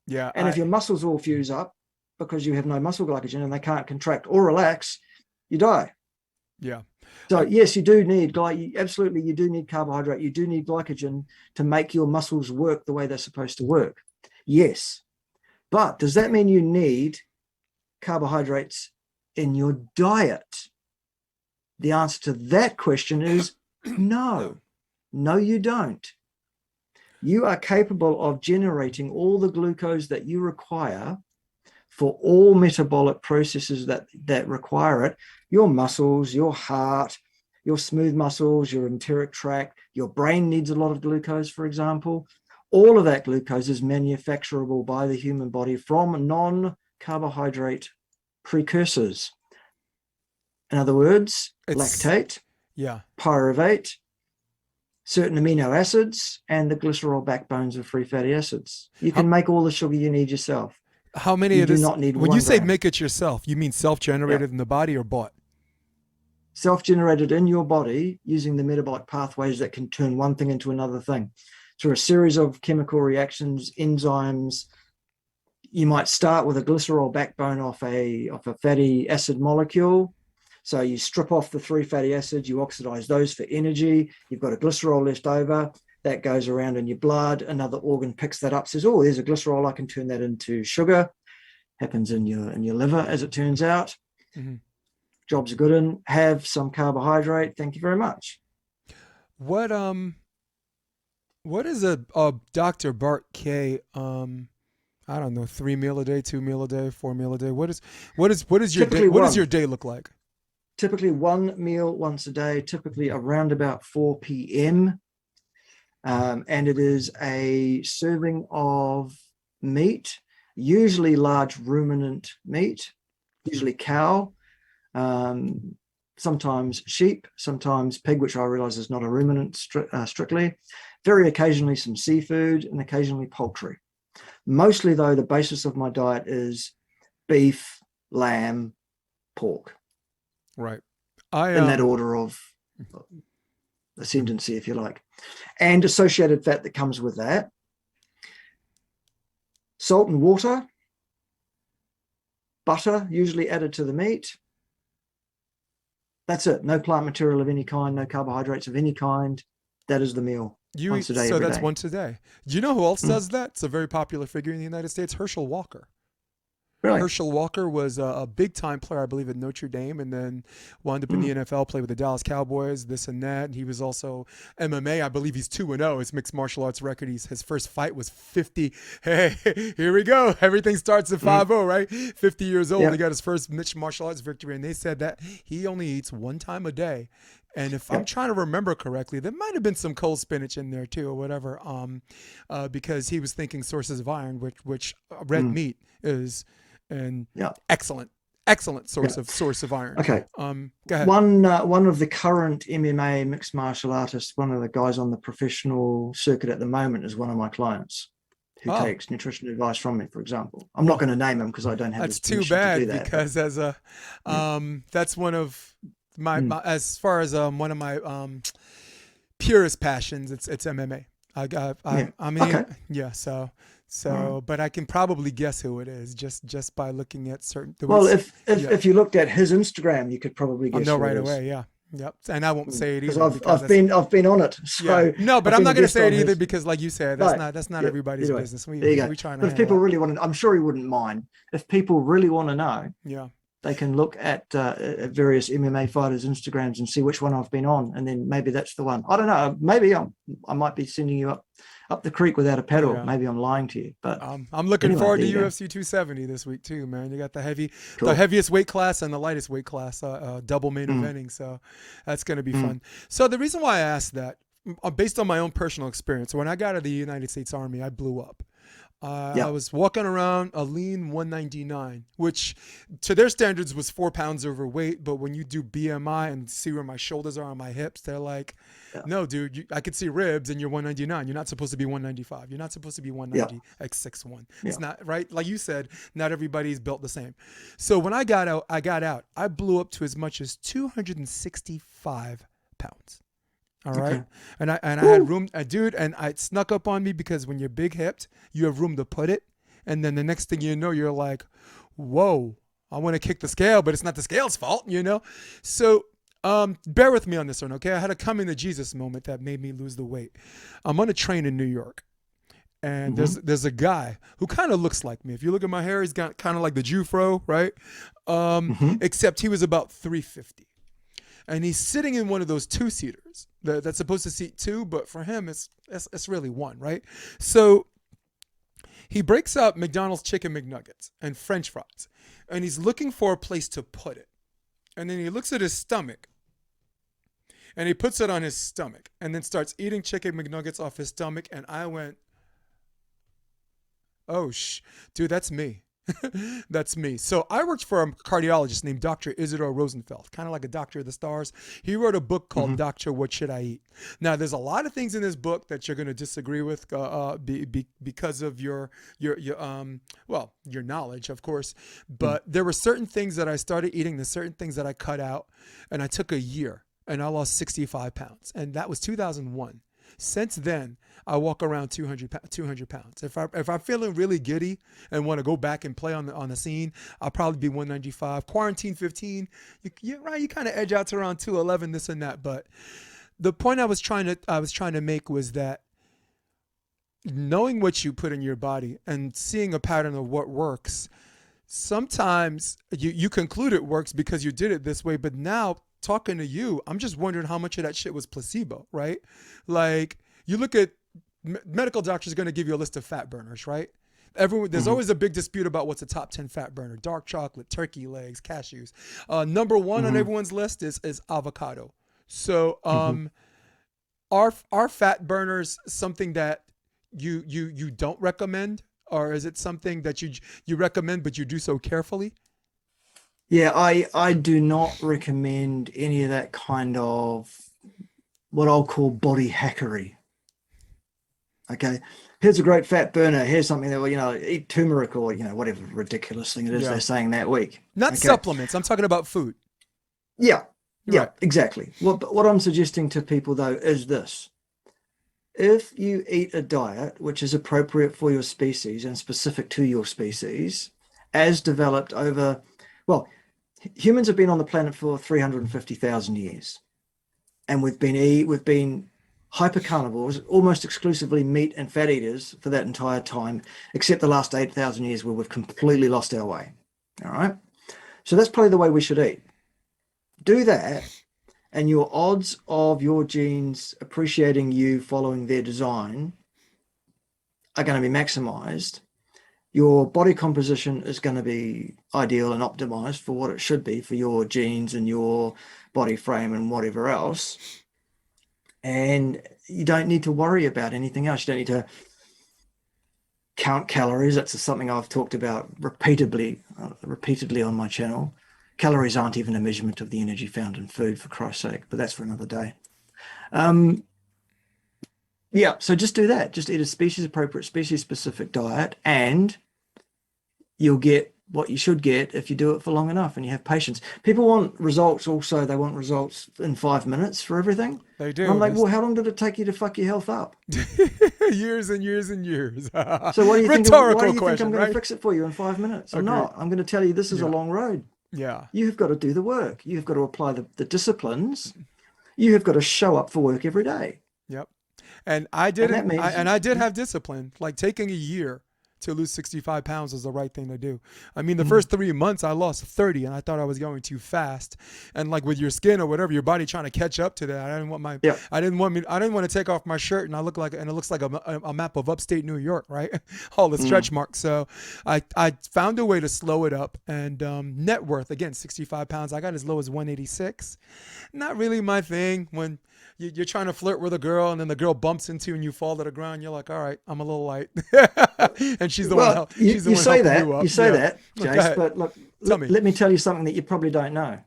Yeah. And if your muscles all fuse up because you have no muscle glycogen and they can't contract or relax, you die. Yeah. So yes, you do need absolutely, you do need carbohydrate. You do need glycogen to make your muscles work the way they're supposed to work. Yes. But does that mean you need carbohydrates in your diet? The answer to that question is no. No, you don't. You are capable of generating all the glucose that you require for all metabolic processes that require it. Your muscles, your heart, your smooth muscles, your enteric tract, your brain needs a lot of glucose, for example. All of that glucose is manufacturable by the human body from non-carbohydrate precursors. In other words, lactate, yeah. pyruvate, certain amino acids, and the glycerol backbones of free fatty acids. You can make all the sugar you need yourself. How many You of do this? not need When 1 you say gram. make it yourself, you mean self-generated in the body or bought? Self-generated in your body using the metabolic pathways that can turn one thing into another thing through a series of chemical reactions, enzymes. You might start with a glycerol backbone off a fatty acid molecule. So you strip off the 3 fatty acids, you oxidize those for energy. You've got a glycerol left over that goes around in your blood. Another organ picks that up, says, oh, there's a glycerol, I can turn that into sugar. happens in your liver, as it turns out. Mm-hmm. Job's good in. Have some carbohydrate. Thank you very much. What what is a Dr. Bart Kay I don't know, 3 meal a day, 2 meal a day, 4 meal a day? What is your day? Typically What does one. your day look like? Typically one meal once a day, typically around about 4 p.m. And it is a serving of meat, usually large ruminant meat, usually cow, sometimes sheep, sometimes pig, which I realize is not a ruminant strictly, very occasionally some seafood, and occasionally poultry. Mostly, though, the basis of my diet is beef, lamb, pork, Right. in that order of ascendancy, if you like, and associated fat that comes with that. Salt and water, butter usually added to the meat. That's it. No plant material of any kind, no carbohydrates of any kind. That is the meal. You Once eat, a day, so every that's day. once a day. Do you know who else Mm. does that? It's a very popular figure in the United States, Herschel Walker. Really? Herschel Walker was a big time player, I believe, at Notre Dame, and then wound up in the NFL, played with the Dallas Cowboys, this and that. And he was also MMA. I believe he's 2-0. His mixed martial arts record. His first fight was 50. Hey, here we go. Everything starts at 5-0, right? 50 years old. Yep. He got his first mixed martial arts victory, and they said that he only eats one time a day. And if I'm Yep. trying to remember correctly, there might have been some cold spinach in there too, or whatever, because he was thinking sources of iron, which red meat is an Yeah. excellent source of iron. Okay. Go ahead. One of the current MMA mixed martial artists, one of the guys on the professional circuit at the moment, is one of my clients who Oh. takes nutrition advice from me, for example. I'm not going to name him because I don't have That's his too permission to do bad that. because as a that's one of my as far as one of my purest passions, it's MMA. I mean, Okay. yeah. So, but I can probably guess who it is just by looking at certain. Well, yeah. if you looked at his Instagram, you could probably I'll guess know who right it is. away. Yeah. Yep. And I won't say it Because either. I've been on it. So yeah. No, but I've I'm been not a going to guest say it on either his- because, like you said, Right. that's not Yeah, everybody's either way. business. There you go. We trying to But if handle people that. really want to, I'm sure he wouldn't mind. If people really want to know, Yeah. they can look at various MMA fighters' Instagrams and see which one I've been on, and then maybe that's the one. I don't know. Maybe I might be sending you up the creek without a paddle. Yeah. Maybe I'm lying to you, but I'm looking anyway, forward to there you go. UFC 270 this week too, man. You got the Cool. heaviest weight class and the lightest weight class, double main eventing. So that's going to be fun. So the reason why I asked that, based on my own personal experience, when I got out of the United States Army, I blew up. I was walking around a lean 199, which to their standards was 4 pounds overweight. But when you do BMI and see where my shoulders are on my hips, they're like, no, dude, I could see ribs and you're 199. You're not supposed to be 195. You're not supposed to be 190 x 6'1". It's not right. Like you said, not everybody's built the same. So when I got out, I blew up to as much as 265 pounds. All right. Okay. And I had room, dude, and it snuck up on me because when you're big hipped, you have room to put it. And then the next thing you know, you're like, whoa, I want to kick the scale, but it's not the scale's fault, you know? So bear with me on this one, okay? I had a coming to Jesus moment that made me lose the weight. I'm on a train in New York. And there's a guy who kind of looks like me. If you look at my hair, he's got kind of like the Jew fro, right? Except he was about 350. And he's sitting in one of those two-seaters that's supposed to seat two, but for him, it's really one, right? So he breaks out McDonald's chicken McNuggets and French fries, and he's looking for a place to put it. And then he looks at his stomach, and he puts it on his stomach, and then starts eating chicken McNuggets off his stomach, and I went, oh, dude, that's me. That's me. So I worked for a cardiologist named Dr. Isidore Rosenfeld, kind of like a doctor of the stars. He wrote a book called Doctor, What Should I Eat? Now, there's a lot of things in this book that you're going to disagree with because of your knowledge, of course. But there were certain things that I started eating, there's certain things that I cut out, and I took a year, and I lost 65 pounds. And that was 2001. Since then, I walk around 200 pounds. If I'm feeling really giddy and want to go back and play on the scene, I'll probably be 195. Quarantine 15, you kind of edge out to around 211, this and that. But the point I was trying to make was that knowing what you put in your body and seeing a pattern of what works sometimes you conclude it works because you did it this way, but now talking to you, I'm just wondering how much of that shit was placebo, right? Like you look at medical doctors are going to give you a list of fat burners, right? There's always a big dispute about what's the top 10 fat burner: dark chocolate, turkey legs, cashews. Number one on everyone's list is avocado. So are fat burners something that you don't recommend, or is it something that you recommend but you do so carefully? Yeah, I do not recommend any of that kind of what I'll call body hackery. Okay, here's a great fat burner. Here's something that will, eat turmeric or, whatever ridiculous thing it is Yeah. they're saying that week. Not Okay. supplements. I'm talking about food. Yeah, yeah, Right. exactly. What I'm suggesting to people though is this. If you eat a diet which is appropriate for your species and specific to your species, as developed over, well, humans have been on the planet for 350,000 years, and we've been hyper carnivores, almost exclusively meat and fat eaters for that entire time, except the last 8,000 years where we've completely lost our way. All right. So that's probably the way we should eat. Do that, and your odds of your genes appreciating you following their design are going to be maximized. Your body composition is going to be ideal and optimized for what it should be for your genes and your body frame and whatever else. And you don't need to worry about anything else. You don't need to count calories. That's something I've talked about repeatedly on my channel. Calories aren't even a measurement of the energy found in food, for Christ's sake, but that's for another day. Yeah, so just do that. Just eat a species appropriate, species specific diet, and you'll get what you should get if you do it for long enough and you have patience. People want results also. They want results in 5 minutes for everything. They do. And I'm like, well, how long did it take you to fuck your health up? Years and years and years. So what do you think? Rhetorical Why do you question, think I'm going right? to fix it for you in 5 minutes? I'm Agreed. not. I'm going to tell you this is a long road. Yeah. You have got to do the work. You've got to apply the disciplines. You have got to show up for work every day. Yep. And I did And that means- I did have discipline. Like taking a year to lose 65 pounds was the right thing to do. I mean, the first 3 months I lost 30 and I thought I was going too fast. And like with your skin or whatever, your body trying to catch up to that. I didn't want to take off my shirt and it looks like a map of upstate New York, right? All the stretch marks. So I found a way to slow it up. And net worth, again, 65 pounds. I got as low as 186. Not really my thing. When you're trying to flirt with a girl and then the girl bumps into you and you fall to the ground, you're like, all right, I'm a little light. And she's the one. She's the one helping you up. You say that, Look, Jace, but look, let me tell you something that you probably don't know.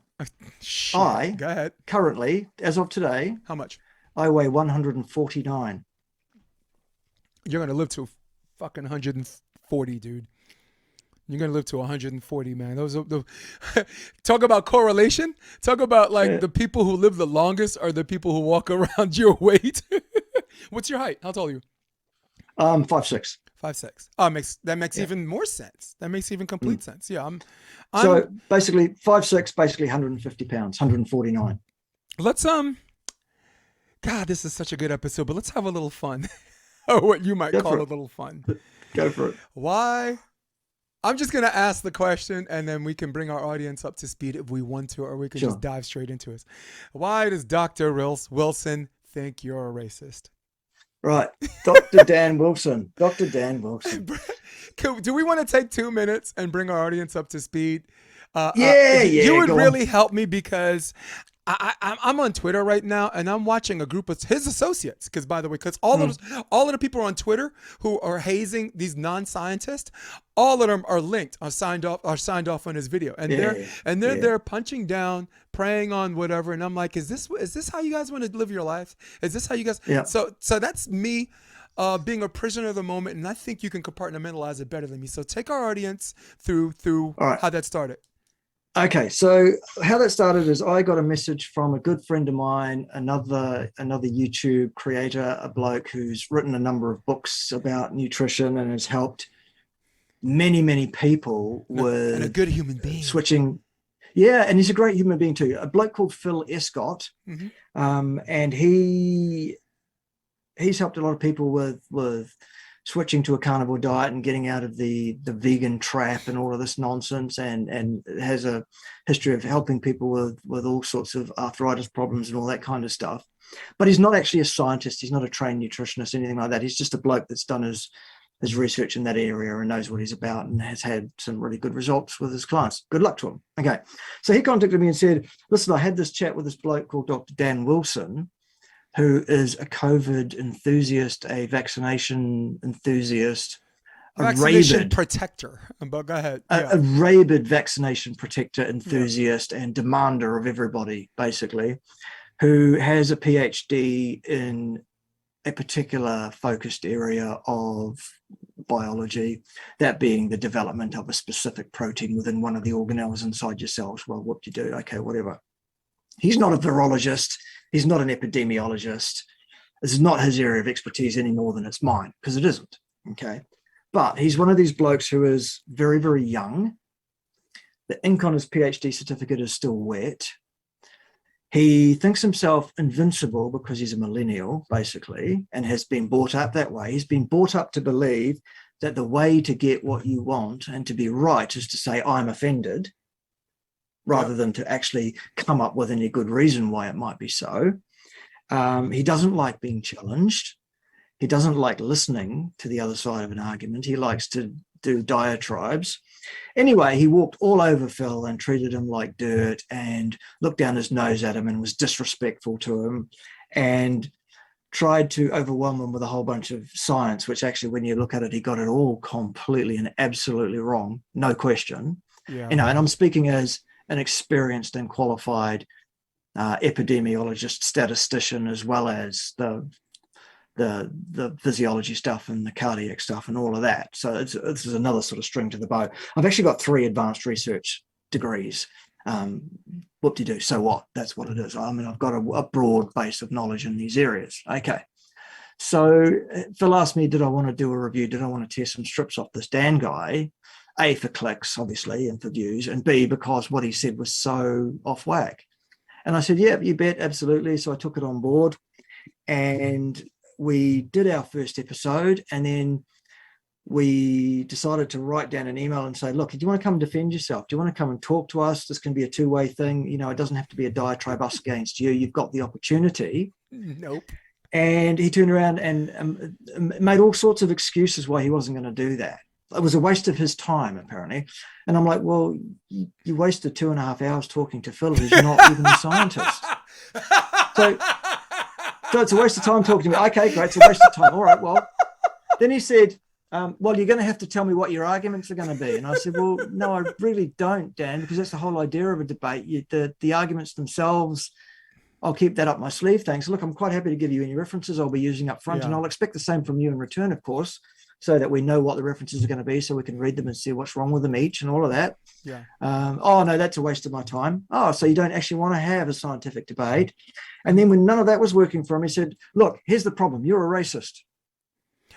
Shit. Go ahead. Currently, as of today, How much? I weigh 149. You're gonna live to fucking 140, dude. You're gonna live to 140, man. Those are talk about correlation. Talk about the people who live the longest are the people who walk around your weight. What's your height? How tall are you? 5'6". 5'6". Oh, that makes even more sense. That makes even complete sense. Yeah, I'm so basically 5'6", basically 150 pounds, 149. Let's God, this is such a good episode, but let's have a little fun. Or what you might call a little fun. Go for it. Why? I'm just going to ask the question and then we can bring our audience up to speed if we want to, or we can just dive straight into it. Why does Dr. Wilson think you're a racist? Right. Dr. Dan Wilson. Dr. Dan Wilson. Do we want to take 2 minutes and bring our audience up to speed? You would really help me because I'm on Twitter right now and I'm watching a group of his associates. Because by the way, all of the people on Twitter who are hazing these non-scientists, all of them are linked, are signed off on his video, and they're there punching down, preying on whatever. And I'm like, is this how you guys want to live your life? Is this how you guys? Yeah. So that's me. Being a prisoner of the moment, and I think you can compartmentalize it better than me. So take our audience through how that started. Okay, so how that started is I got a message from a good friend of mine, another YouTube creator, a bloke who's written a number of books about nutrition and has helped many people with and a good human being switching. Yeah, and he's a great human being too. A bloke called Phil Escott, and he's helped a lot of people with switching to a carnivore diet and getting out of the vegan trap and all of this nonsense, and has a history of helping people with all sorts of arthritis problems and all that kind of stuff. But he's not actually a scientist. He's not a trained nutritionist, anything like that. He's just a bloke that's done his research in that area and knows what he's about and has had some really good results with his clients. Good luck to him. Okay. So he contacted me and said, listen, I had this chat with this bloke called Dr. Dan Wilson, who is a COVID enthusiast, a vaccination enthusiast, vaccination protector. But go ahead. Yeah. A rabid vaccination protector enthusiast and demander of everybody, basically, who has a PhD in a particular focused area of biology, that being the development of a specific protein within one of the organelles inside your cells. Well, what do you do? Okay, whatever. He's not a virologist. He's not an epidemiologist. This is not his area of expertise any more than it's mine, because it isn't. Okay. But he's one of these blokes who is very, very young. The ink on his PhD certificate is still wet. He thinks himself invincible because he's a millennial, basically, and has been brought up that way. He's been brought up to believe that the way to get what you want and to be right is to say, I'm offended, rather than to actually come up with any good reason why it might be so. He doesn't like being challenged. He doesn't like listening to the other side of an argument. He likes to do diatribes. Anyway, he walked all over Phil and treated him like dirt and looked down his nose at him and was disrespectful to him and tried to overwhelm him with a whole bunch of science, which actually, when you look at it, he got it all completely and absolutely wrong, no question. Yeah. And I'm speaking as an experienced and qualified epidemiologist, statistician, as well as the physiology stuff and the cardiac stuff and all of that. So this is another sort of string to the bow. I've actually got 3 advanced research degrees. Whoop-de-doo, so what? That's what it is. I mean, I've got a broad base of knowledge in these areas. Okay. So Phil asked me, did I want to do a review? Did I want to tear some strips off this Dan guy? A, for clicks, obviously, and for views, and B, because what he said was so off whack. And I said, yeah, you bet, absolutely. So I took it on board and we did our first episode, and then we decided to write down an email and say, look, do you want to come and defend yourself? Do you want to come and talk to us? This can be a two-way thing. You know, it doesn't have to be a diatribe us against you. You've got the opportunity. Nope. And he turned around and made all sorts of excuses why he wasn't going to do that. It was a waste of his time, apparently. And I'm like, well, you wasted 2.5 hours talking to Phil, who's not even a scientist. So it's a waste of time talking to me. Okay, great. It's a waste of time. All right, well. Then he said, well, you're going to have to tell me what your arguments are going to be. And I said, well, no, I really don't, Dan, because that's the whole idea of a debate. The arguments themselves, I'll keep that up my sleeve. Thanks. Look, I'm quite happy to give you any references I'll be using up front, and I'll expect the same from you in return, of course, so that we know what the references are going to be, so we can read them and see what's wrong with them each and all of that. Yeah. Oh, no, that's a waste of my time. Oh, so you don't actually want to have a scientific debate. And then when none of that was working for him, he said, look, here's the problem. You're a racist.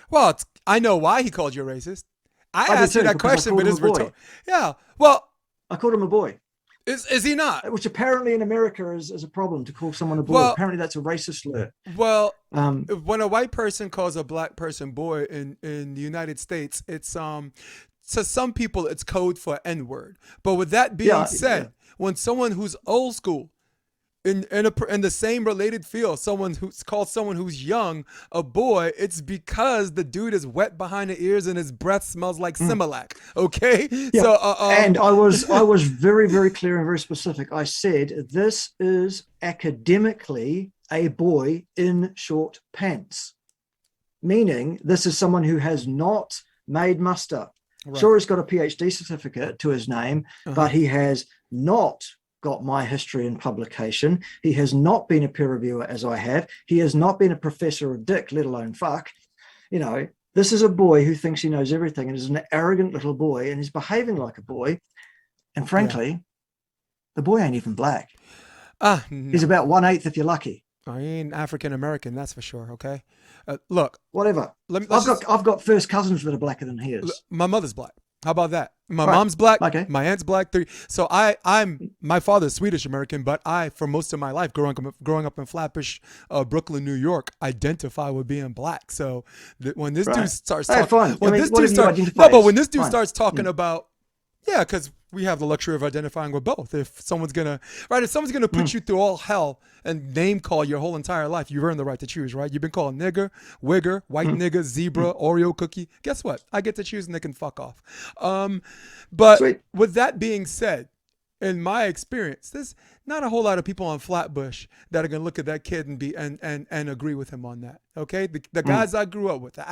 Well, I know why he called you a racist. I asked you that question, but it's rhetorical. Yeah. Well, I called him a boy. Is he not? Which apparently in America is a problem, to call someone a boy. Well, apparently that's a racist slur. Well, when a white person calls a black person boy in the United States, it's to some people it's code for N-word. But with that being said, when someone who's old school in the same related field, someone who's called someone who's young a boy, it's because the dude is wet behind the ears and his breath smells like Similac. Okay. Yeah. So and I was very, very clear and very specific. I said, this is academically a boy in short pants, meaning this is someone who has not made muster. Right. Sure, he's got a PhD certificate to his name, but he has not got my history in publication. He has not been a peer reviewer as I have. He has not been a professor of dick, let alone fuck. You know, this is a boy who thinks he knows everything and is an arrogant little boy and is behaving like a boy. And frankly, the boy ain't even black. No. He's about 1/8 if you're lucky. I ain't African American, that's for sure. Okay, look. Whatever. I've got first cousins that are blacker than he is. My mother's black. How about that? My Right. mom's black. Okay. My aunt's black. So my father's Swedish American, but for most of my life, growing up in Flatbush, Brooklyn, New York, identify with being black. So when this dude Right. starts Oh, talking, fine. when I mean, this dude whatever you starts, identify no, but as, when this dude fine. starts talking about, yeah, because we have the luxury of identifying with both. If someone's gonna put you through all hell and name call your whole entire life, you've earned the right to choose, right? You've been called nigger, wigger, white nigger, zebra, Oreo cookie. Guess what? I get to choose, and they can fuck off. But Sweet. with that being said, in my experience, there's not a whole lot of people on Flatbush that are gonna look at that kid and agree with him on that. Okay, the guys I grew up with, the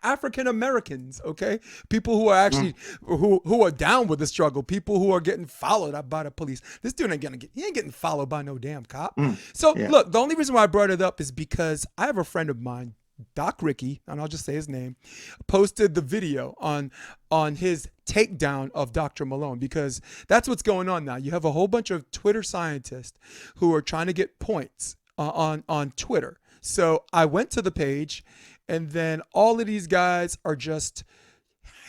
African Americans, okay, people who are actually who are down with the struggle, people who are getting followed up by the police. This dude he ain't getting followed by no damn cop. So look, the only reason why I brought it up is because I have a friend of mine, Doc Ricky, and I'll just say his name, posted the video on his takedown of Dr. Malone, because that's what's going on now. You have a whole bunch of Twitter scientists who are trying to get points on Twitter. So I went to the page, and then all of these guys are just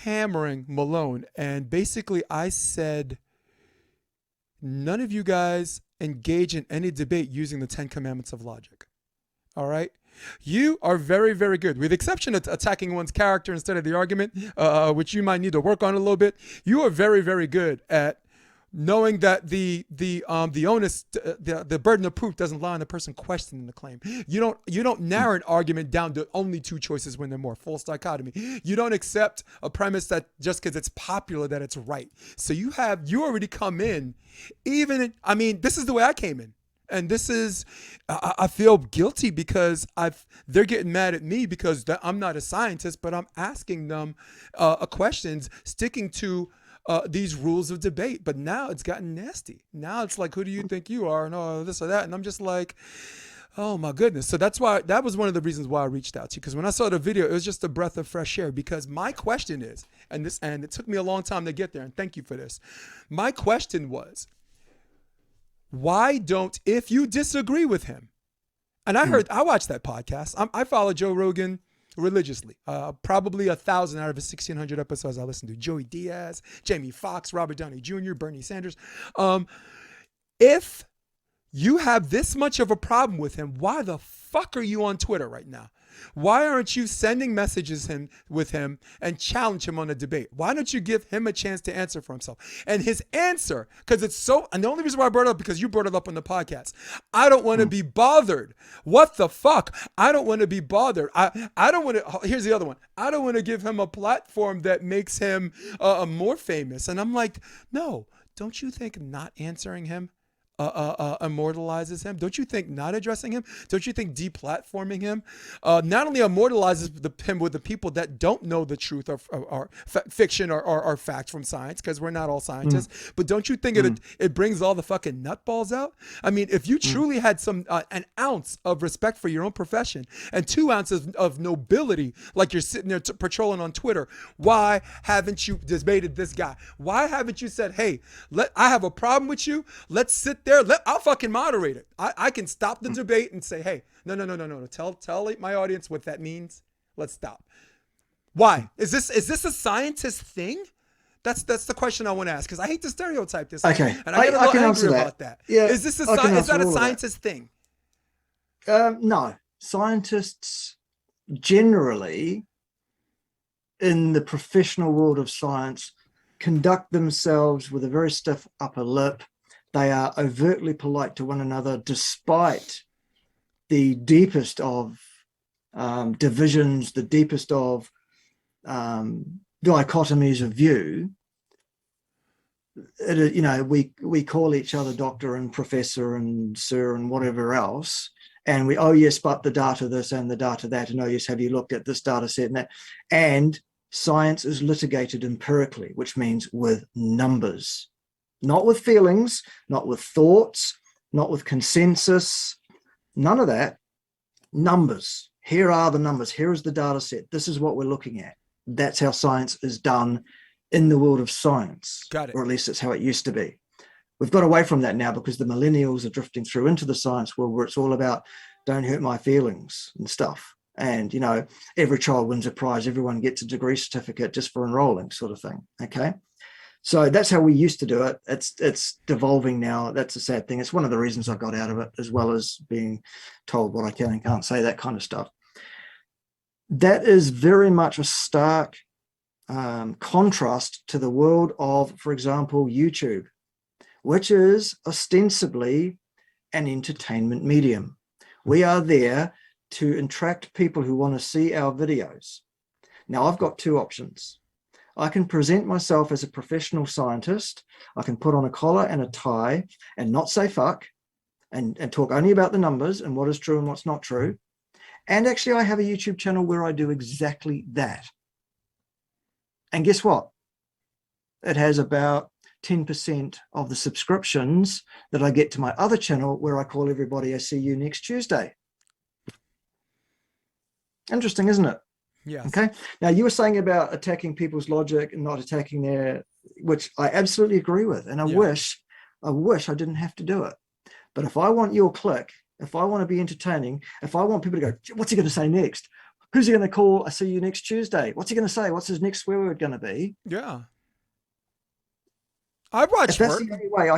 hammering Malone. And basically I said, none of you guys engage in any debate using the 10 commandments of logic. All right? You are very, very good, with the exception of attacking one's character instead of the argument, which you might need to work on a little bit. You are very, very good at knowing that the onus, the burden of proof doesn't lie on the person questioning the claim. You don't narrow an argument down to only two choices when they're more. False dichotomy. You don't accept a premise that just because it's popular that it's right. So you already come in, this is the way I came in. And this is, I feel guilty because they're getting mad at me because I'm not a scientist, but I'm asking them questions, sticking to these rules of debate. But now it's gotten nasty. Now it's like, who do you think you are? And this or that. And I'm just like, oh my goodness. So that was one of the reasons why I reached out to you. Because when I saw the video, it was just a breath of fresh air. Because my question is, and it took me a long time to get there, and thank you for this. My question was, why don't, if you disagree with him, and I watched that podcast. I follow Joe Rogan religiously. Probably 1,000 out of his 1,600 episodes I listen to. Joey Diaz, Jamie Foxx, Robert Downey Jr., Bernie Sanders. If you have this much of a problem with him, why the fuck are you on Twitter right now? Why aren't you sending messages with him and challenge him on a debate? Why don't you give him a chance to answer for himself? And his answer, and the only reason why I brought it up, because you brought it up on the podcast. I don't want to be bothered. What the fuck? I don't want to be bothered. I don't want to, here's the other one. I don't want to give him a platform that makes him more famous. And I'm like, no, don't you think not answering him immortalizes him? Don't you think not addressing him? Don't you think deplatforming him not only immortalizes him with the people that don't know the truth or fiction or fact from science, because we're not all scientists, but don't you think it brings all the fucking nutballs out? I mean, if you truly had an ounce of respect for your own profession and 2 ounces of nobility, like you're sitting there patrolling on Twitter, why haven't you debated this guy? Why haven't you said, hey, I have a problem with you. Let's sit there. I'll fucking moderate it. I can stop the debate and say, hey, no. Tell my audience what that means. Let's stop. Why? Is this a scientist thing? That's the question I want to ask, because I hate to stereotype this. Okay. And I get a little angry about that. Yeah. Is that a scientist thing? No. Scientists generally in the professional world of science conduct themselves with a very stiff upper lip. They are overtly polite to one another, despite the deepest of divisions, the deepest of dichotomies of view. We call each other doctor and professor and sir and whatever else. And we, oh yes, but the data this and the data that, and oh yes, have you looked at this data set and that? And science is litigated empirically, which means with numbers. Not with feelings, not with thoughts, not with consensus, none of that. Numbers. Here are the numbers. Here is the data set. This is what we're looking at. That's how science is done in the world of science. Got it. Or at least it's how it used to be. We've got away from that now because the millennials are drifting through into the science world where it's all about don't hurt my feelings and stuff. And, every child wins a prize. Everyone gets a degree certificate just for enrolling, sort of thing. Okay. So that's how we used to do it. It's devolving now. That's a sad thing. It's one of the reasons I got out of it, as well as being told what I can and can't say, that kind of stuff. That is very much a stark contrast to the world of, for example, YouTube, which is ostensibly an entertainment medium. We are there to attract people who want to see our videos. Now, I've got two options. I can present myself as a professional scientist. I can put on a collar and a tie and not say fuck and talk only about the numbers and what is true and what's not true. And actually, I have a YouTube channel where I do exactly that. And guess what? It has about 10% of the subscriptions that I get to my other channel, where I call everybody, I see you next Tuesday. Interesting, isn't it? Yes. Okay. Now, you were saying about attacking people's logic and not attacking their, which I absolutely agree with. And I wish I didn't have to do it. But if I want your click, if I want to be entertaining, if I want people to go, what's he going to say next? Who's he going to call? I see you next Tuesday. What's he going to say? What's his next swear word going to be? Yeah. I watch. If that's the only way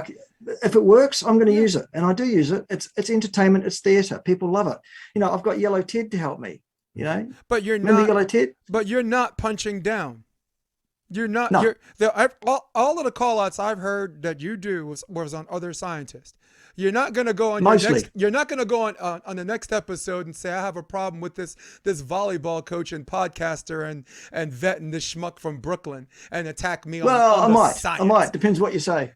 if it works, I'm going to use it. And I do use it. It's entertainment. It's theater. People love it. I've got Yellow Ted to help me, But you're Remember not Yellow Ted? But you're not punching down. You're not. No. All of the call outs I've heard that you do was on other scientists. You're not going to go on you're not going to go on the next episode and say, I have a problem with this volleyball coach and podcaster and vet and this schmuck from Brooklyn, and attack me on science. I might. Depends what you say.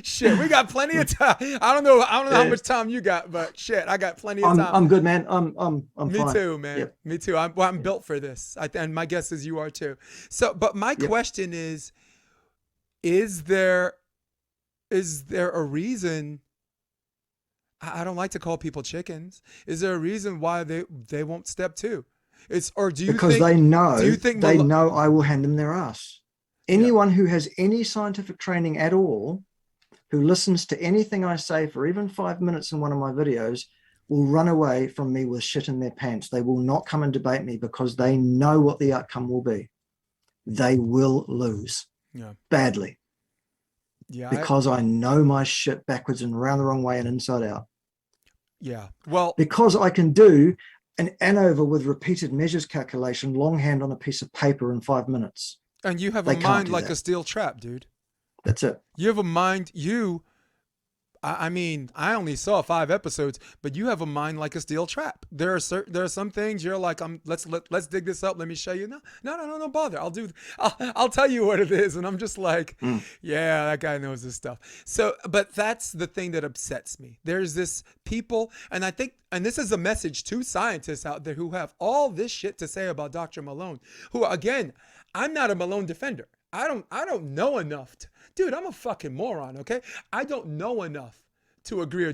Shit, we got plenty of time. I don't know how much time you got, but shit, I got plenty of time. I'm good, man. I'm Me fine. too, man. Yep. Me too. I'm built for this. And my guess is you are too. So, but my question is there a reason? I don't like to call people chickens. Is there a reason why they won't step two? Because they know. Do you think they know I will hand them their ass? Anyone who has any scientific training at all, who listens to anything I say for even 5 minutes in one of my videos, will run away from me with shit in their pants. They will not come and debate me because they know what the outcome will be. They will lose badly. Yeah, because I know my shit backwards and around the wrong way and inside out. Yeah. Well, because I can do an ANOVA with repeated measures calculation longhand on a piece of paper in 5 minutes. And you have a mind like a steel trap, dude. That's it. You have a mind. I mean, I only saw 5 episodes, but you have a mind like a steel trap. There are some things you're like, let's dig this up. Let me show you. No, bother. I'll tell you what it is. And I'm just like, yeah, that guy knows this stuff. So, but that's the thing that upsets me. There's this people, and I think, and this is a message to scientists out there who have all this shit to say about Dr. Malone, who, again, I'm not a Malone defender. I don't know enough dude, I'm a fucking moron, okay? I don't know enough to agree or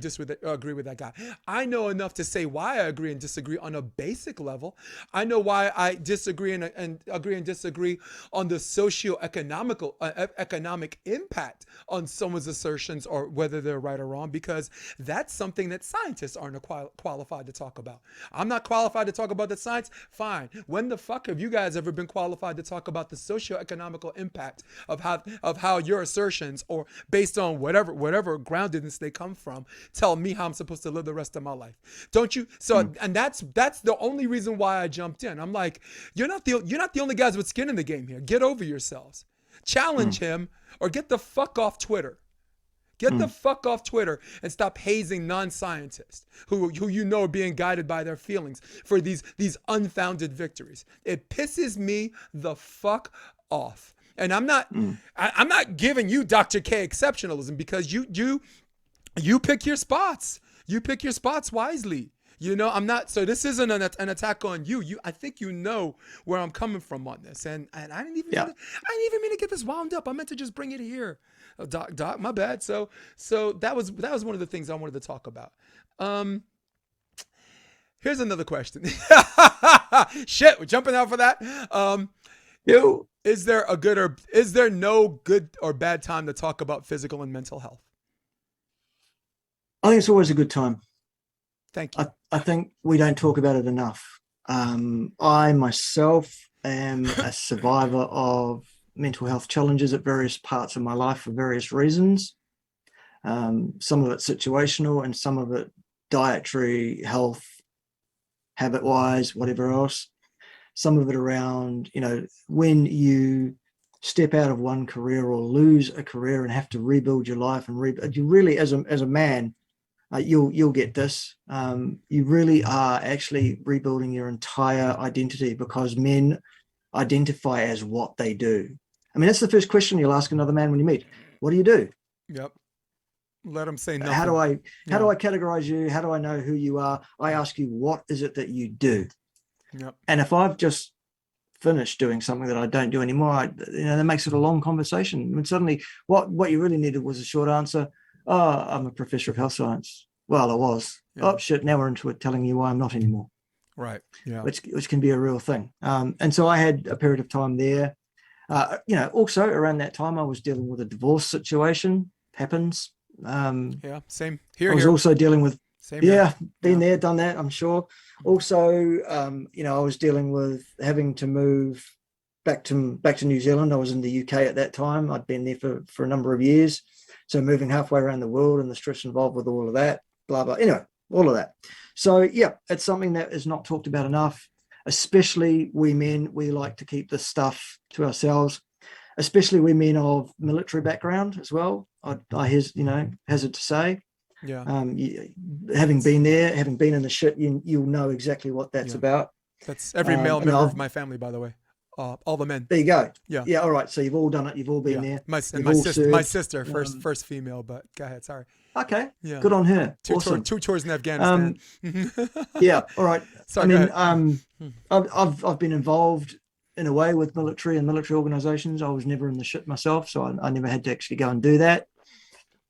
agree with that guy. I know enough to say why I agree and disagree on a basic level. I know why I disagree and agree and disagree on the socioeconomic economic impact on someone's assertions or whether they're right or wrong, because that's something that scientists aren't qualified to talk about. I'm not qualified to talk about the science. Fine. When the fuck have you guys ever been qualified to talk about the socioeconomical impact of how your assertions, or based on whatever groundedness they come from, tell me how I'm supposed to live the rest of my life? Don't you? So, and that's the only reason why I jumped in. I'm like, you're not the only guys with skin in the game here. Get over yourselves. Challenge him, or get the fuck off Twitter. Get the fuck off Twitter and stop hazing non-scientists who are being guided by their feelings for these unfounded victories. It pisses me the fuck off. And I'm not giving you Dr. K exceptionalism, because you pick your spots. You pick your spots wisely. I'm not. So this isn't an attack on you. I think you know where I'm coming from on this. And I didn't even mean to get this wound up. I meant to just bring it here. Doc, my bad. So that was one of the things I wanted to talk about. Here's another question. Shit, we're jumping out for that. Is there no good or bad time to talk about physical and mental health? I think it's always a good time. Thank you. I think we don't talk about it enough. I myself am a survivor of mental health challenges at various parts of my life for various reasons. Some of it situational and some of it dietary, health, habit-wise, whatever else. Some of it around, when you step out of one career or lose a career and have to rebuild your life and you really, as a man, you'll get this. You really are actually rebuilding your entire identity, because men identify as what they do. I mean, that's the first question you'll ask another man when you meet. What do you do? Yep. Let them say nothing. How do I categorize you? How do I know who you are? I ask you, what is it that you do? Yep. And if I've just finished doing something that I don't do anymore, that makes it a long conversation. And suddenly what you really needed was a short answer. Oh, I'm a professor of health science. Well, I was. Yeah. Oh, shit, now we're into it telling you why I'm not anymore. Right. Yeah. Which can be a real thing. And so I had a period of time there. Also around that time, I was dealing with a divorce situation. Happens. Yeah, same here. I was also dealing with, same here. Been there, done that, I'm sure. Also, I was dealing with having to move back to New Zealand. I was in the UK at that time. I'd been there for a number of years. So moving halfway around the world and the stress involved with all of that, blah, blah, anyway, all of that. So, yeah, it's something that is not talked about enough, especially we men. We like to keep this stuff to ourselves, especially we men of military background as well. I hazard to say. Yeah. Having been there, having been in the shit, you'll know exactly what that's about. That's every male member of my family, by the way. All the men. There you go. Yeah. Yeah. All right. So you've all done it. You've all been there. My sister, first female. But go ahead. Sorry. Okay. Yeah. Good on her. Awesome. Two tours in Afghanistan. Yeah. All right. Sorry, I've been involved in a way with military and military organizations. I was never in the shit myself, so I never had to actually go and do that.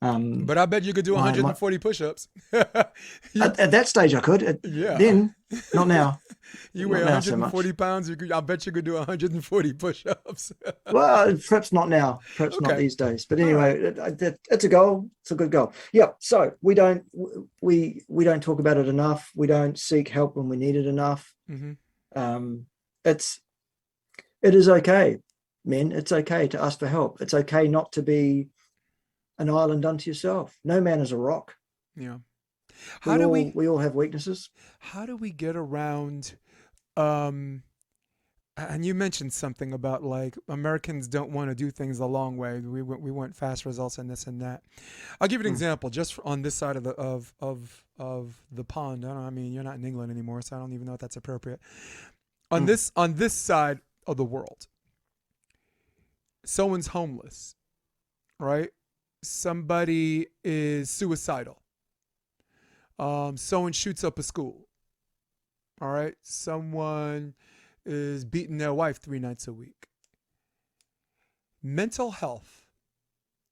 But I bet you could do 140 push-ups. At that stage, I could. Yeah. Then, not now. You weigh 140 pounds. I bet you could do 140 push-ups. Well, perhaps not now. Perhaps not these days. But anyway, it's a goal. It's a good goal. Yeah. So we don't talk about it enough. We don't seek help when we need it enough. Mm-hmm. It is okay, men. It's okay to ask for help. It's okay not to be an island unto yourself. No man is a rock. Yeah. We all have weaknesses. How do we get around, and you mentioned something about like Americans don't want to do things the long way. We want fast results and this and that. I'll give you an example just on this side of the pond. I mean, you're not in England anymore, so I don't even know if that's appropriate. On this side of the world, someone's homeless, right? Somebody is suicidal. Someone shoots up a school. All right. Someone is beating their wife 3 nights a week. Mental health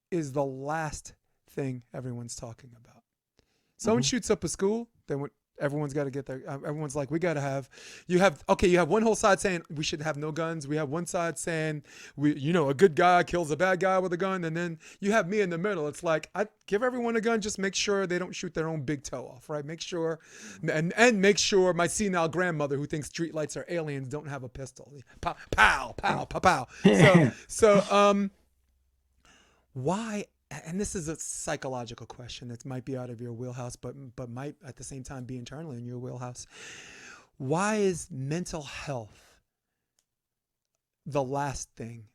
is the last thing everyone's talking about. Someone shoots up a school, then everyone's got to get there. Everyone's like, we got to have, you have one whole side saying we should have no guns. We have one side saying a good guy kills a bad guy with a gun. And then you have me in the middle. It's like, I give everyone a gun, just make sure they don't shoot their own big toe off, right? Make sure, and make sure my senile grandmother who thinks streetlights are aliens don't have a pistol. Pow, pow, pow, pow, pow. So why? And this is a psychological question that might be out of your wheelhouse, but might at the same time be internally in your wheelhouse. Why is mental health the last thing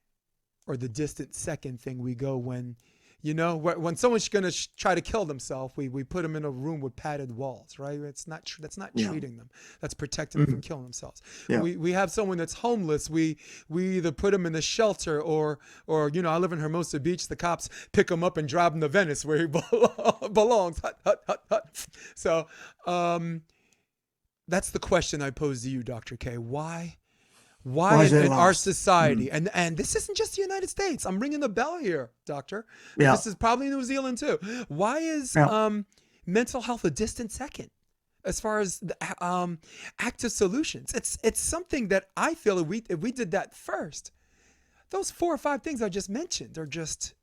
or the distant second thing we go when someone's going to try to kill themselves, we put them in a room with padded walls, right? That's not treating them. That's protecting them from killing themselves. Yeah. We have someone that's homeless. We either put them in the shelter or I live in Hermosa Beach. The cops pick him up and drive him to Venice where he belongs. Hut, hut, hut, hut. So that's the question I pose to you, Dr. Kay. Why in our society, and this isn't just the United States. I'm ringing the bell here, Doctor. Yeah. This is probably New Zealand too. Why is mental health a distant second as far as the, active solutions? It's something that I feel if we did that first, those 4 or 5 things I just mentioned are just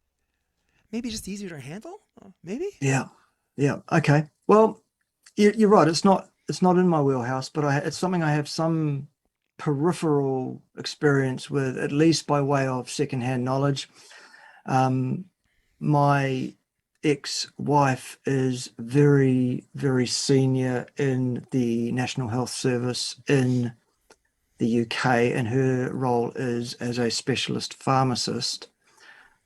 maybe just easier to handle. Maybe. Yeah. Okay. Well, You're right. It's not in my wheelhouse, but it's something I have some peripheral experience with, at least by way of secondhand knowledge. Um, my ex-wife is very, very senior in the National Health Service in the UK, and her role is as a specialist pharmacist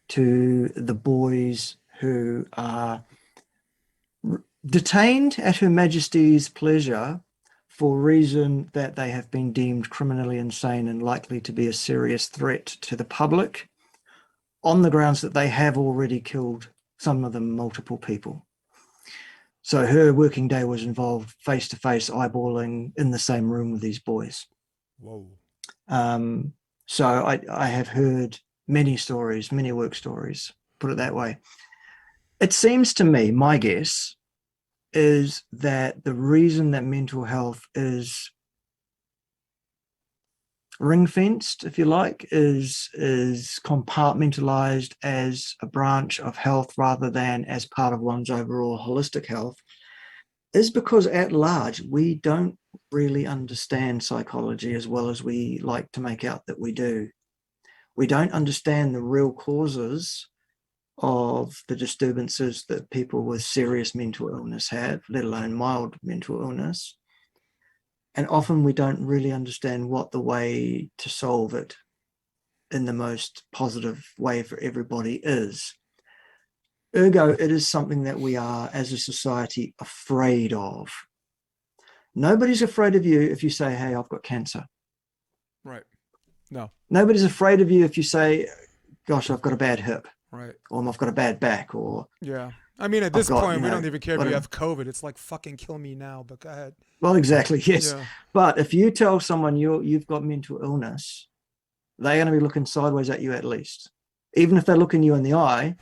to the boys who are detained at Her Majesty's pleasure for reason that they have been deemed criminally insane and likely to be a serious threat to the public, on the grounds that they have already killed, some of them, multiple people. So her working day was involved face-to-face eyeballing in the same room with these boys. Whoa. So I have heard many stories, many work stories, put it that way. It seems to me, my guess is that the reason that mental health is ring-fenced, if you like, is compartmentalized as a branch of health rather than as part of one's overall holistic health, is because at large we don't really understand psychology as well as we like to make out that we do. We don't understand the real causes of the disturbances that people with serious mental illness have, let alone mild mental illness. And often we don't really understand what the way to solve it in the most positive way for everybody is. Ergo, it is something that we are, as a society, afraid of. Nobody's afraid of you if you say, hey, I've got cancer. Right. No. Nobody's afraid of you if you say, gosh, I've got a bad hip. Right. Or I've got a bad back. Or yeah. I mean, at this got, point, you we know, don't even care if you whatever. have COVID. It's like, fucking kill me now, but go ahead. Well, exactly, yes. Yeah. But if you tell someone you've got mental illness, they're going to be looking sideways at you at least. Even if they're looking you in the eye,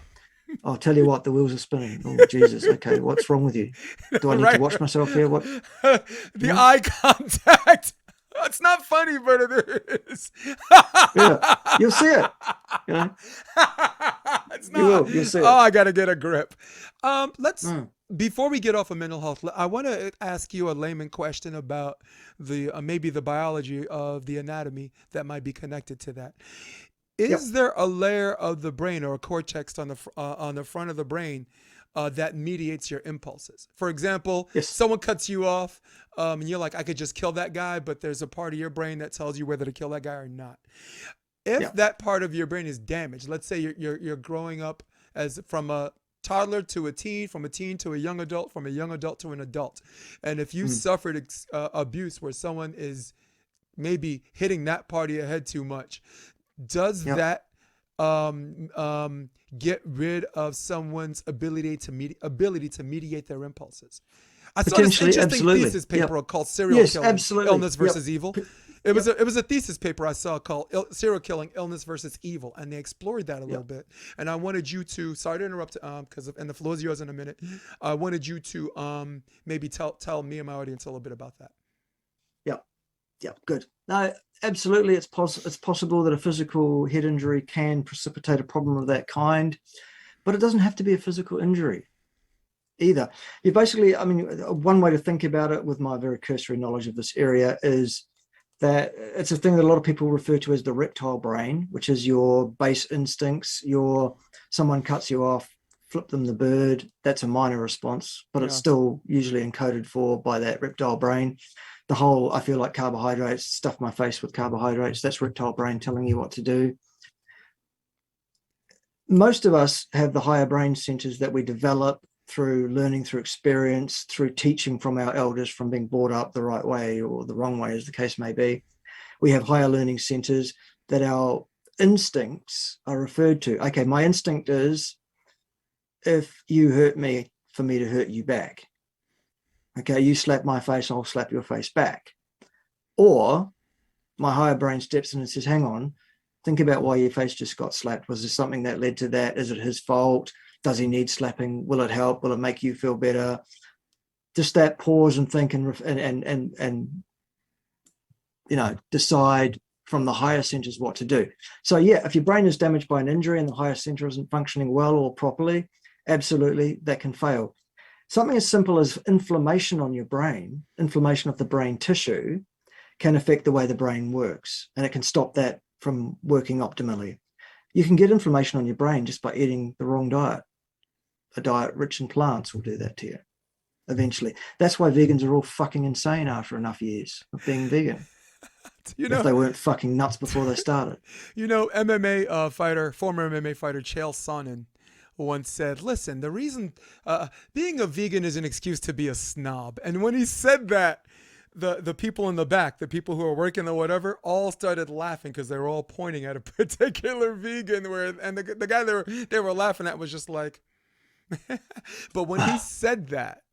I'll tell you what, the wheels are spinning. Oh, Jesus. Okay, what's wrong with you? Do I need to watch myself here? What? The eye contact. It's not funny, but it is. Yeah, you'll see it. You know, It's you not. will. You'll see it. Oh, I gotta get a grip. Let's. Mm. Before we get off of mental health, I want to ask you a layman question about the maybe the biology of the anatomy that might be connected to that. Yep. Is there a layer of the brain or a cortex on the front of the brain that mediates your impulses? For example, Yes. someone cuts you off, and you're like, I could just kill that guy, but there's a part of your brain that tells you whether to kill that guy or not. If Yep. that part of your brain is damaged, let's say you're growing up as from a toddler to a teen, from a teen to a young adult, from a young adult to an adult, and if you suffered abuse where someone is maybe hitting that part of your head too much, does Yep. that get rid of someone's ability to mediate their impulses? I saw this Potentially, interesting absolutely. thesis paper Yep. called "Serial Yes, Killing: absolutely. Illness versus Yep. Evil." It was a thesis paper I saw called "Serial Killing: Illness versus Evil," and they explored that a little bit. And I wanted you to, sorry to interrupt, and the floor is yours in a minute. I wanted you to maybe tell me and my audience a little bit about that. Yep. Yep. Good. No, absolutely. It's possible that a physical head injury can precipitate a problem of that kind, but it doesn't have to be a physical injury either. You basically, I mean, one way to think about it with my very cursory knowledge of this area is that it's a thing that a lot of people refer to as the reptile brain, which is your base instincts. Someone cuts you off, flip them the bird. That's a minor response, but it's still usually encoded for by that reptile brain. The whole, I feel like carbohydrates, stuff my face with carbohydrates, that's reptile brain telling you what to do. Most of us have the higher brain centers that we develop through learning, through experience, through teaching from our elders, from being brought up the right way or the wrong way, as the case may be. We have higher learning centers that our instincts are referred to. Okay, my instinct is, if you hurt me, for me to hurt you back. Okay, you slap my face, I'll slap your face back. Or my higher brain steps in and says, hang on, think about why your face just got slapped. Was there something that led to that? Is it his fault? Does he need slapping? Will it help? Will it make you feel better? Just that pause and think and decide from the higher centers what to do. So yeah, if your brain is damaged by an injury and the higher center isn't functioning well or properly, absolutely, that can fail. something as simple as inflammation on your brain, inflammation of the brain tissue, can affect the way the brain works, and it can stop that from working optimally. You can get inflammation on your brain just by eating the wrong diet. A diet rich in plants will do that to you eventually. That's why vegans are all fucking insane after enough years of being vegan. You If know, they weren't fucking nuts before they started. MMA fighter, former MMA fighter Chael Sonnen once said, "Listen, the reason being a vegan is an excuse to be a snob." And when he said that, the people in the back, the people who are working or whatever, all started laughing because they were all pointing at a particular vegan. And the guy they were laughing at was just like, but when he said that,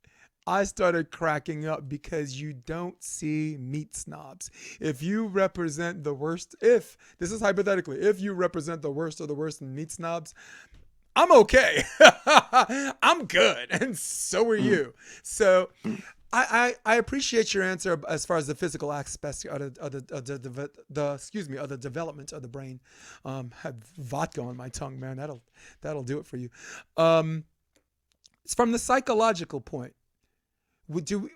I started cracking up because you don't see meat snobs. If you represent the worst, if this is hypothetically, if you represent the worst of the worst in meat snobs, I'm okay. I'm good, and so are you. So I appreciate your answer as far as the physical aspects of the development of the brain. Had vodka on my tongue, man. That'll do it for you. It's from the psychological point. We do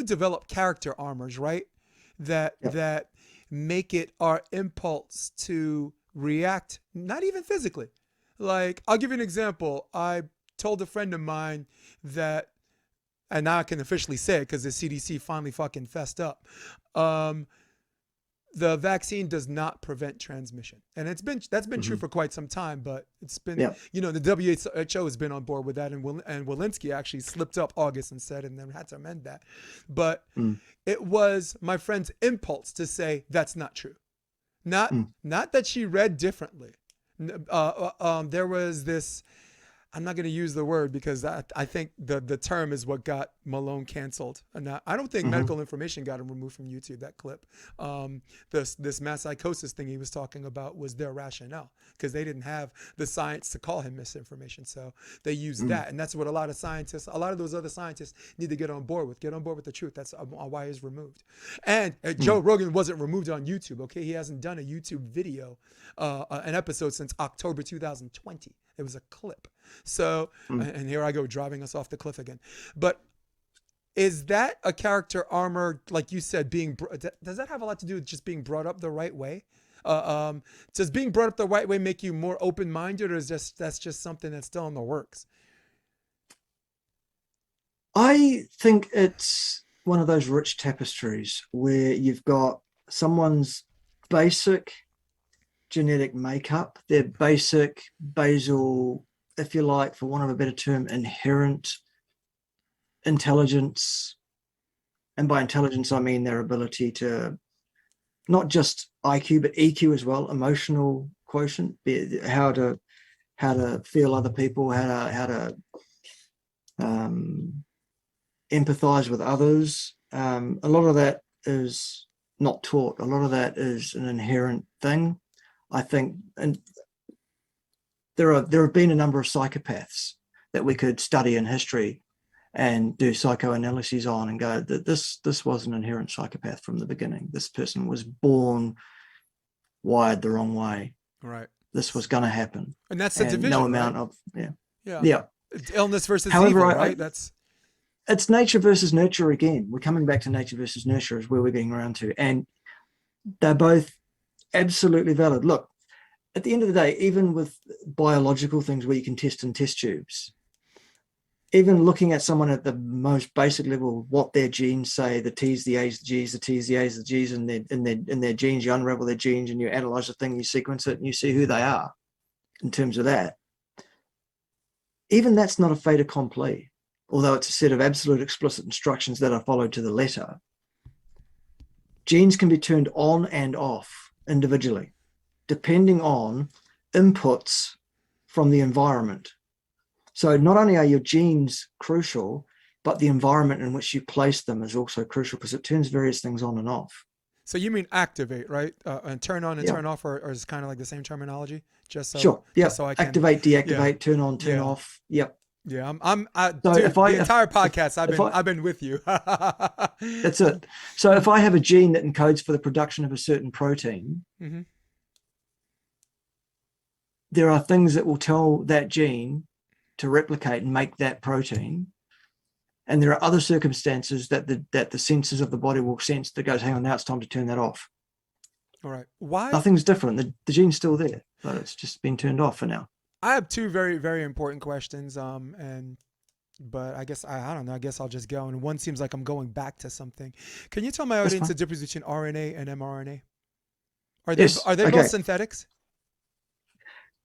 develop character armors, right? That make it our impulse to react, not even physically. Like, I'll give you an example. I told a friend of mine that, and now I can officially say it because the CDC finally fucking fessed up. The vaccine does not prevent transmission, and that's been true for quite some time. But it's been, the WHO has been on board with that, and Walensky actually slipped up August and said, and then had to amend that. But it was my friend's impulse to say that's not true, not that she read differently. There was this. I'm not going to use the word because I think the term is what got Malone canceled. And I don't think medical information got him removed from YouTube, that clip. This mass psychosis thing he was talking about was their rationale because they didn't have the science to call him misinformation. So they used that. And that's what a lot of those other scientists need to get on board with. Get on board with the truth. That's why he's removed. And Joe Rogan wasn't removed on YouTube, okay? He hasn't done a YouTube video, an episode since October 2020. It was a clip. So, and here I go driving us off the cliff again. But is that a character armor, like you said, does that have a lot to do with just being brought up the right way? Does being brought up the right way make you more open-minded, or is that's just something that's still in the works? I think it's one of those rich tapestries where you've got someone's basic genetic makeup, their basic basal, if you like, for want of a better term, inherent intelligence. And by intelligence, I mean their ability to not just IQ, but EQ as well, emotional quotient, how to feel other people, how to empathize with others. A lot of that is not taught. A lot of that is an inherent thing, I think. And there have been a number of psychopaths that we could study in history and do psychoanalyses on and go that this was an inherent psychopath from the beginning. This person was born wired the wrong way. Right. This was going to happen. And that's the division. No amount right? of yeah. Illness versus However, evil, right? It's nature versus nurture again. We're coming back to nature versus nurture is where we're getting around to. And they're both absolutely valid. Look, at the end of the day, even with biological things where you can test in test tubes, even looking at someone at the most basic level, what their genes say, the T's, the A's, the G's, the T's, the A's, the G's, and their genes, you unravel their genes and you analyze the thing, you sequence it, and you see who they are in terms of that. Even that's not a fait accompli, although it's a set of absolute explicit instructions that are followed to the letter. Genes can be turned on and off individually, depending on inputs from the environment. So not only are your genes crucial, but the environment in which you place them is also crucial because it turns various things on and off. So you mean activate, right? And turn on and turn off, or is kind of like the same terminology? Sure. Yeah. So I can activate, deactivate, turn on, turn off. Yep. Yeah. The entire podcast, I've been with you. That's it. So if I have a gene that encodes for the production of a certain protein, there are things that will tell that gene to replicate and make that protein. And there are other circumstances that the senses of the body will sense that goes, hang on, now it's time to turn that off. All right. Why? Nothing's different. The gene's still there, but it's just been turned off for now. I have two very, very important questions. But I guess I don't know. I guess I'll just go. And one seems like I'm going back to something. Can you tell my That's audience fine. the difference between RNA and mRNA? Yes. Are they Okay. both synthetics?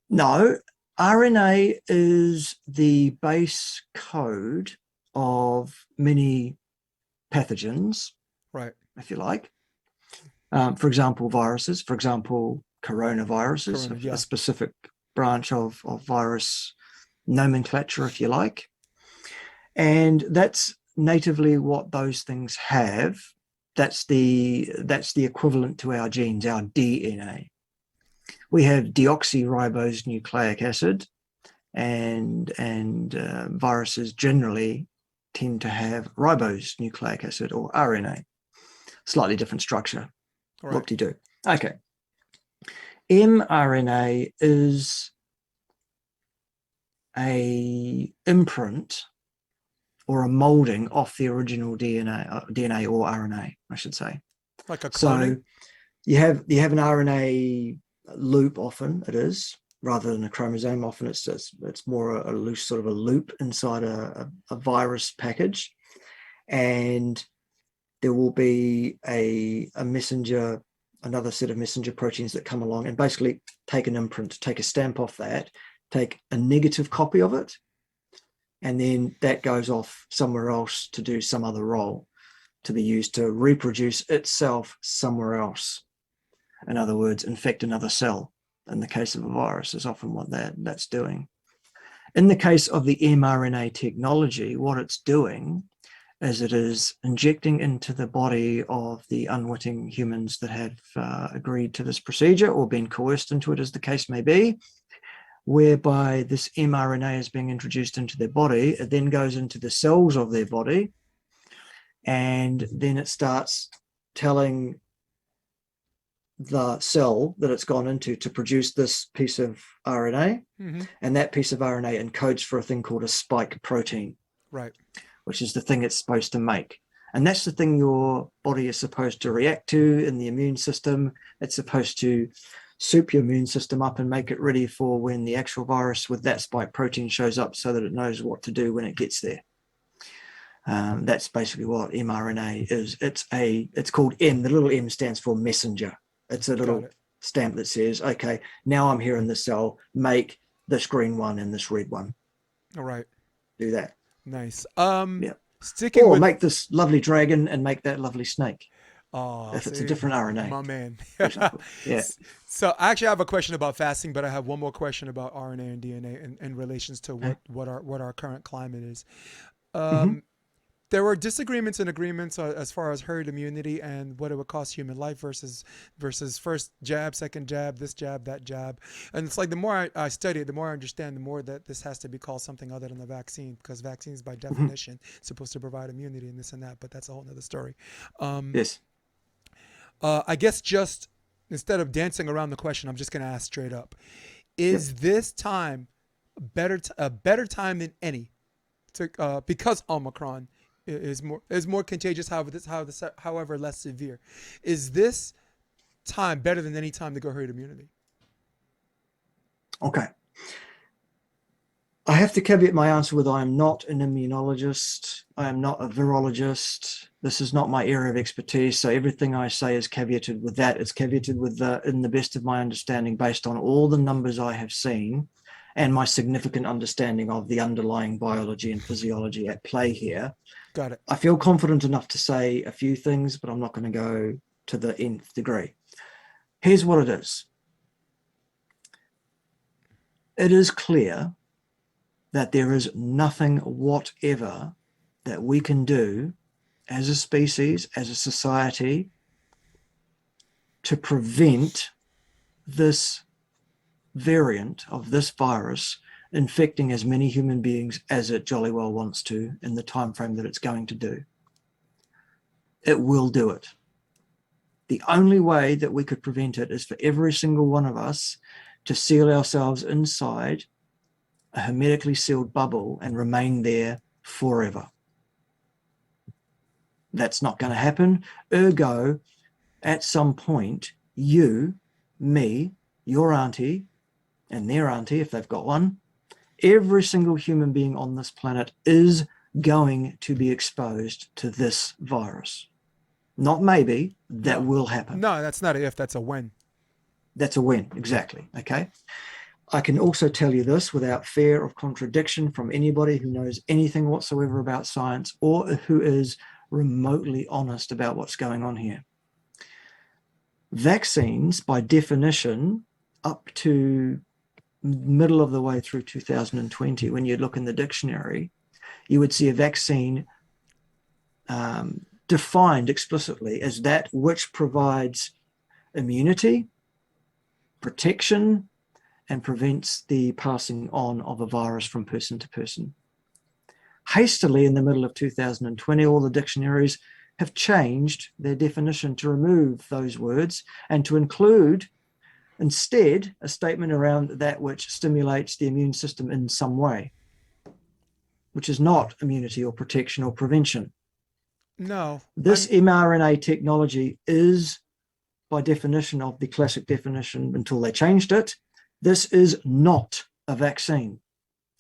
No, RNA is the base code of many pathogens, Right. if you like. For example, viruses, for example, coronaviruses, Yeah. a specific branch of virus nomenclature, if you like. And that's natively what those things have. That's the equivalent to our genes, our DNA. We have deoxyribose nucleic acid, and viruses generally tend to have ribose nucleic acid, or RNA. Slightly different structure. Right. Whoop-de-doo. Okay. mRNA is a imprint or a molding off the original DNA or RNA, I should say. Like a So cloning? you have an RNA loop, often it is, rather than a chromosome. Often it's more a loose sort of a loop inside a virus package. And there will be a messenger, another set of messenger proteins that come along and basically take an imprint, take a stamp off that, take a negative copy of it, and then that goes off somewhere else to do some other role, to be used to reproduce itself somewhere else. In other words, infect another cell. In the case of a virus, is often what that's doing. In the case of the mRNA technology, what it's doing is it is injecting into the body of the unwitting humans that have agreed to this procedure or been coerced into it, as the case may be, whereby this mRNA is being introduced into their body. It then goes into the cells of their body, and then it starts telling the cell that it's gone into to produce this piece of RNA, and that piece of RNA encodes for a thing called a spike protein, Right. which is the thing it's supposed to make. And that's the thing your body is supposed to react to in the immune system. It's supposed to soup your immune system up and make it ready for when the actual virus with that spike protein shows up, so that it knows what to do when it gets there. That's basically what mRNA is. It's called M. The little M stands for messenger. It's a little stamp that says, okay, now I'm here in the cell, make this green one and this red one. All right. Do that. Nice. Yeah. Sticking or with make this lovely dragon and make that lovely snake. Oh, if it's a different RNA. My man. Yeah. So I actually have a question about fasting, but I have one more question about RNA and DNA in relations to what our current climate is. There were disagreements and agreements as far as herd immunity and what it would cost human life versus first jab, second jab, this jab, that jab. And it's like the more I study it, the more I understand, the more that this has to be called something other than a vaccine, because vaccines by definition supposed to provide immunity and this and that, but that's a whole nother story. Yes. I guess just instead of dancing around the question, I'm just going to ask straight up. Is this time a better time than any to because Omicron is more contagious, however less severe? Is this time better than any time to go herd immunity? Okay. I have to caveat my answer with I am not an immunologist. I am not a virologist. This is not my area of expertise. So everything I say is caveated with that. It's caveated with in the best of my understanding, based on all the numbers I have seen and my significant understanding of the underlying biology and physiology at play here. Got it. I feel confident enough to say a few things, but I'm not going to go to the nth degree. Here's what it is. It is clear that there is nothing whatever that we can do as a species, as a society, to prevent this variant of this virus infecting as many human beings as it jolly well wants to in the time frame that it's going to do. It will do it. The only way that we could prevent it is for every single one of us to seal ourselves inside a hermetically sealed bubble and remain there forever. That's not going to happen. Ergo, at some point, you, me, your auntie, and their auntie, if they've got one, every single human being on this planet is going to be exposed to this virus. Not maybe, that will happen. No, that's not a if, that's a when. That's a when, exactly. Okay. I can also tell you this without fear of contradiction from anybody who knows anything whatsoever about science or who is remotely honest about what's going on here. Vaccines, by definition, up to middle of the way through 2020, when you look in the dictionary, you would see a vaccine defined explicitly as that which provides immunity, protection, and prevents the passing on of a virus from person to person. Hastily, in the middle of 2020, all the dictionaries have changed their definition to remove those words and to include instead a statement around that which stimulates the immune system in some way, which is not immunity or protection or prevention. No. This mRNA technology is, by definition of the classic definition until they changed it, this is not a vaccine.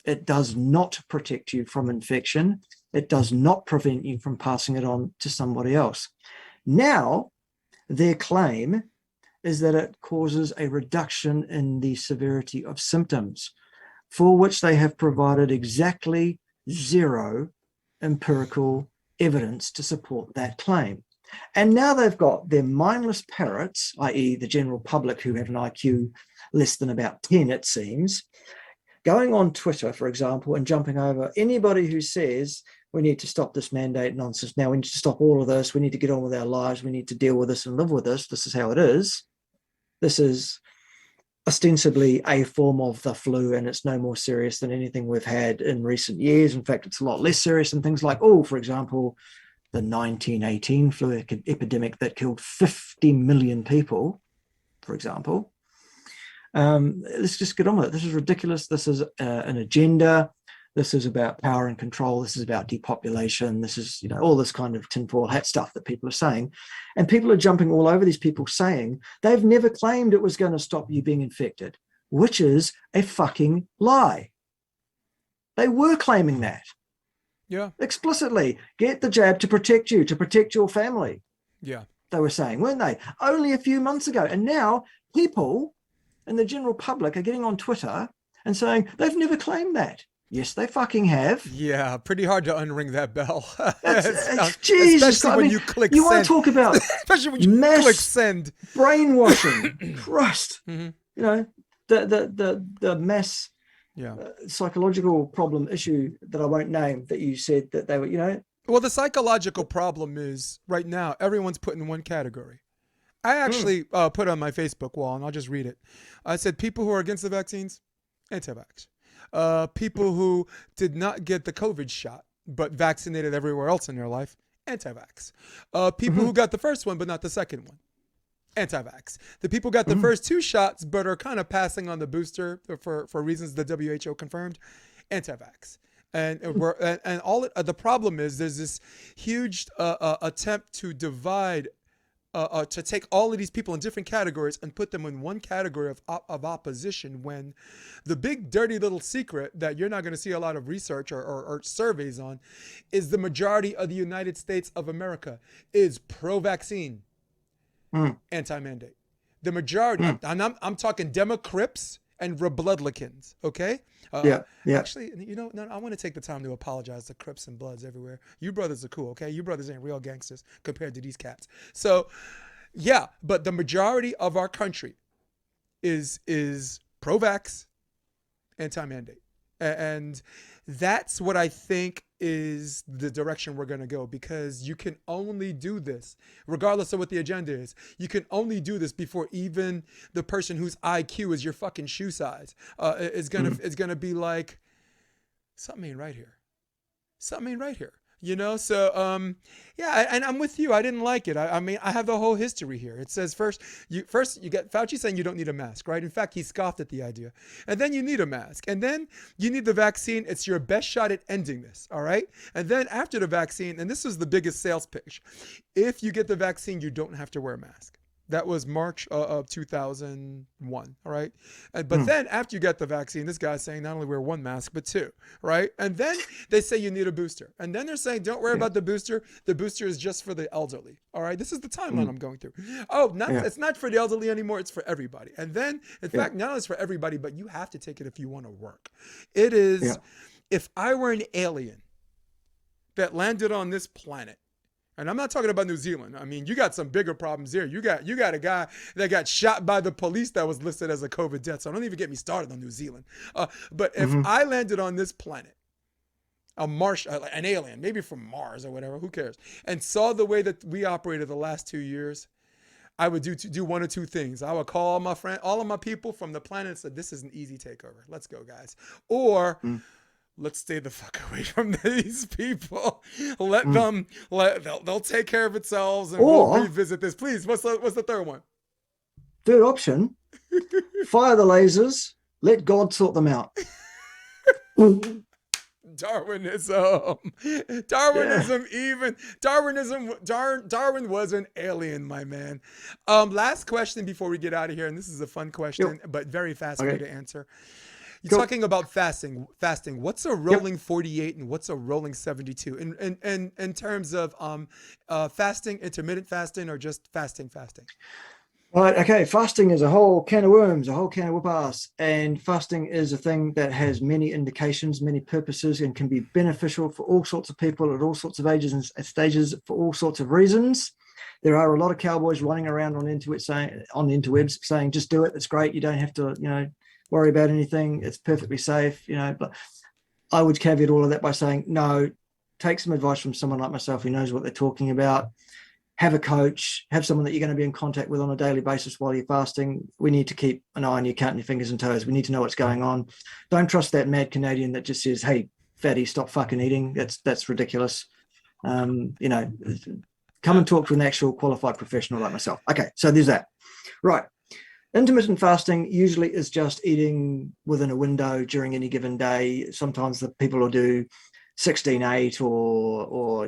It does not protect you from infection. It does not prevent you from passing it on to somebody else. Now, their claim is that it causes a reduction in the severity of symptoms, for which they have provided exactly zero empirical evidence to support that claim. And now they've got their mindless parrots, i.e. the general public who have an IQ less than about 10, it seems, going on Twitter, for example, and jumping over anybody who says we need to stop this mandate nonsense. Now we need to stop all of this. We need to get on with our lives. We need to deal with this and live with this. This is how it is. This is ostensibly a form of the flu, and it's no more serious than anything we've had in recent years. In fact, it's a lot less serious than things like, for example, the 1918 flu epidemic that killed 50 million people, for example. Let's just get on with it. This is ridiculous. This is an agenda. This is about power and control. This is about depopulation. This is, all this kind of tinfoil hat stuff that people are saying. And people are jumping all over these people saying they've never claimed it was going to stop you being infected, which is a fucking lie. They were claiming that. Yeah. Explicitly. Get the jab to protect you, to protect your family. Yeah. They were saying, weren't they? Only a few months ago. And now people and the general public are getting on Twitter and saying they've never claimed that. Yes, they fucking have. Yeah, pretty hard to unring that bell. Jesus, especially when you click you send. want to talk about especially when you click send. Brainwashing. Christ. Mm-hmm. The mass psychological problem issue that I won't name that you said that they were, Well, the psychological problem is right now everyone's put in one category. I actually put on my Facebook wall, and I'll just read it. I said people who are against the vaccines, anti-vax. People who did not get the COVID shot but vaccinated everywhere else in their life, anti-vax. People who got the first one but not the second one, anti-vax. The people got the first two shots but are kind of passing on the booster for reasons the WHO confirmed, anti-vax. And the problem is there's this huge attempt to divide. To take all of these people in different categories and put them in one category of opposition, when the big dirty little secret that you're not going to see a lot of research or surveys on is the majority of the United States of America is pro-vaccine, anti-mandate. The majority, and I'm talking Democrats and Republicans, okay? Actually, I want to take the time to apologize to Crips and Bloods everywhere. You brothers are cool, okay? You brothers ain't real gangsters compared to these cats. So, yeah, but the majority of our country is pro-vax, anti-mandate. And that's what I think is the direction we're going to go, because you can only do this, regardless of what the agenda is. You can only do this before even the person whose IQ is your fucking shoe size is gonna be like, something ain't right here. Something ain't right here. So yeah, and I'm with you. I didn't like it. I mean, I have the whole history here. It says first you get Fauci saying you don't need a mask, right? In fact, he scoffed at the idea. And then you need a mask. And then you need the vaccine. It's your best shot at ending this, all right? And then after the vaccine, and this was the biggest sales pitch, if you get the vaccine, you don't have to wear a mask. That was March of 2001, all right? But then after you get the vaccine, this guy's saying not only wear one mask, but two, right? And then they say you need a booster. And then they're saying, don't worry about the booster. The booster is just for the elderly, all right? This is the timeline I'm going through. It's not for the elderly anymore. It's for everybody. And then, in fact, not only is it for everybody, but you have to take it if you want to work. It is, if I were an alien that landed on this planet, and I'm not talking about New Zealand. I mean, you got some bigger problems here. You got a guy that got shot by the police that was listed as a COVID death. So don't even get me started on New Zealand. But if I landed on this planet, an alien, maybe from Mars or whatever, who cares, and saw the way that we operated the last 2 years, I would do one or two things. I would call all of my people from the planet and say, this is an easy takeover. Let's go, guys. Or let's stay the fuck away from these people. Let them. They'll take care of themselves, and we'll revisit this. Please, what's the third one? Third option: fire the lasers. Let God sort them out. Darwinism. Darwin was an alien, my man. Last question before we get out of here, and this is a fun question, but very fast for you to answer. You're talking about fasting. What's a rolling 48 and what's a rolling 72 in terms of fasting, intermittent fasting, or just fasting? Right. Okay. Fasting is a whole can of worms, a whole can of whoop-ass. And fasting is a thing that has many indications, many purposes, and can be beneficial for all sorts of people at all sorts of ages and stages for all sorts of reasons. There are a lot of cowboys running around on the interwebs saying, just do it. It's great. You don't have to, worry about anything. It's perfectly safe, but I would caveat all of that by saying, no, take some advice from someone like myself who knows what they're talking about. Have a coach, have someone that you're going to be in contact with on a daily basis while you're fasting. We need to keep an eye on you, counting your fingers and toes. We need to know what's going on. Don't trust that mad Canadian that just says, hey, fatty, stop fucking eating. That's ridiculous. Come and talk to an actual qualified professional like myself. Okay, so there's that. Right. Intermittent fasting usually is just eating within a window during any given day. Sometimes the people will do 16-8 or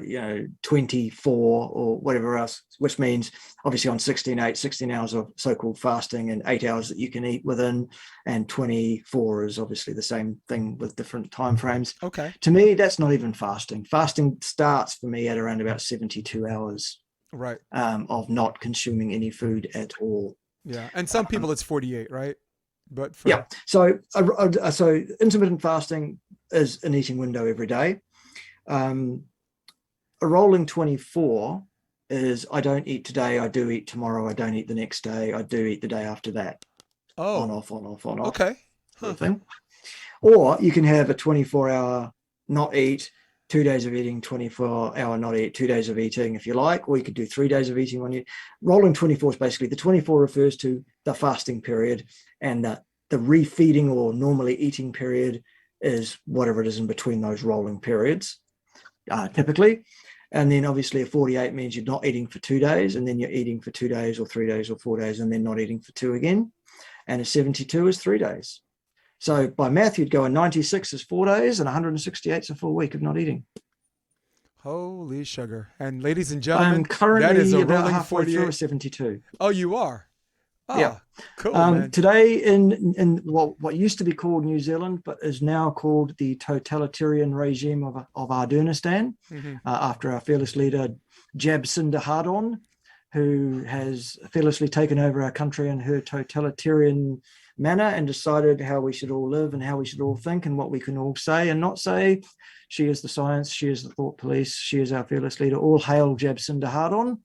24 or whatever else, which means obviously on 16-8, 16 hours of so-called fasting and 8 hours that you can eat within, and 24 is obviously the same thing with different time frames. Okay. To me, that's not even fasting. Fasting starts for me at around about 72 hours of not consuming any food at all. Yeah, and some people it's 48, right? But so intermittent fasting is an eating window every day. A rolling 24 is I don't eat today, I do eat tomorrow, I don't eat the next day, I do eat the day after that. On off. Okay. Sort of thing. Or you can have a 24-hour not eat, 2 days of eating, 24-hour not eat, 2 days of eating if you like, or you could do 3 days of eating when you. Rolling 24 is basically, the 24 refers to the fasting period, and the refeeding or normally eating period is whatever it is in between those rolling periods, typically. And then obviously a 48 means you're not eating for 2 days, and then you're eating for 2 days or 3 days or 4 days, and then not eating for 2 again. And a 72 is 3 days. So by math, you'd go a 96 is 4 days and 168 is a full week of not eating. Holy sugar. And ladies and gentlemen, I'm currently that is a about rolling halfway 48. through a 72. Oh, you are? Oh, yeah. Cool, man. Today in what used to be called New Zealand, but is now called the totalitarian regime of Arduinistan, after our fearless leader, Jacinda Ardern, who has fearlessly taken over our country in her totalitarian manner and decided how we should all live and how we should all think and what we can all say and not say. She is the science, she is the thought police, she is our fearless leader. All hail Jacinda Ardern.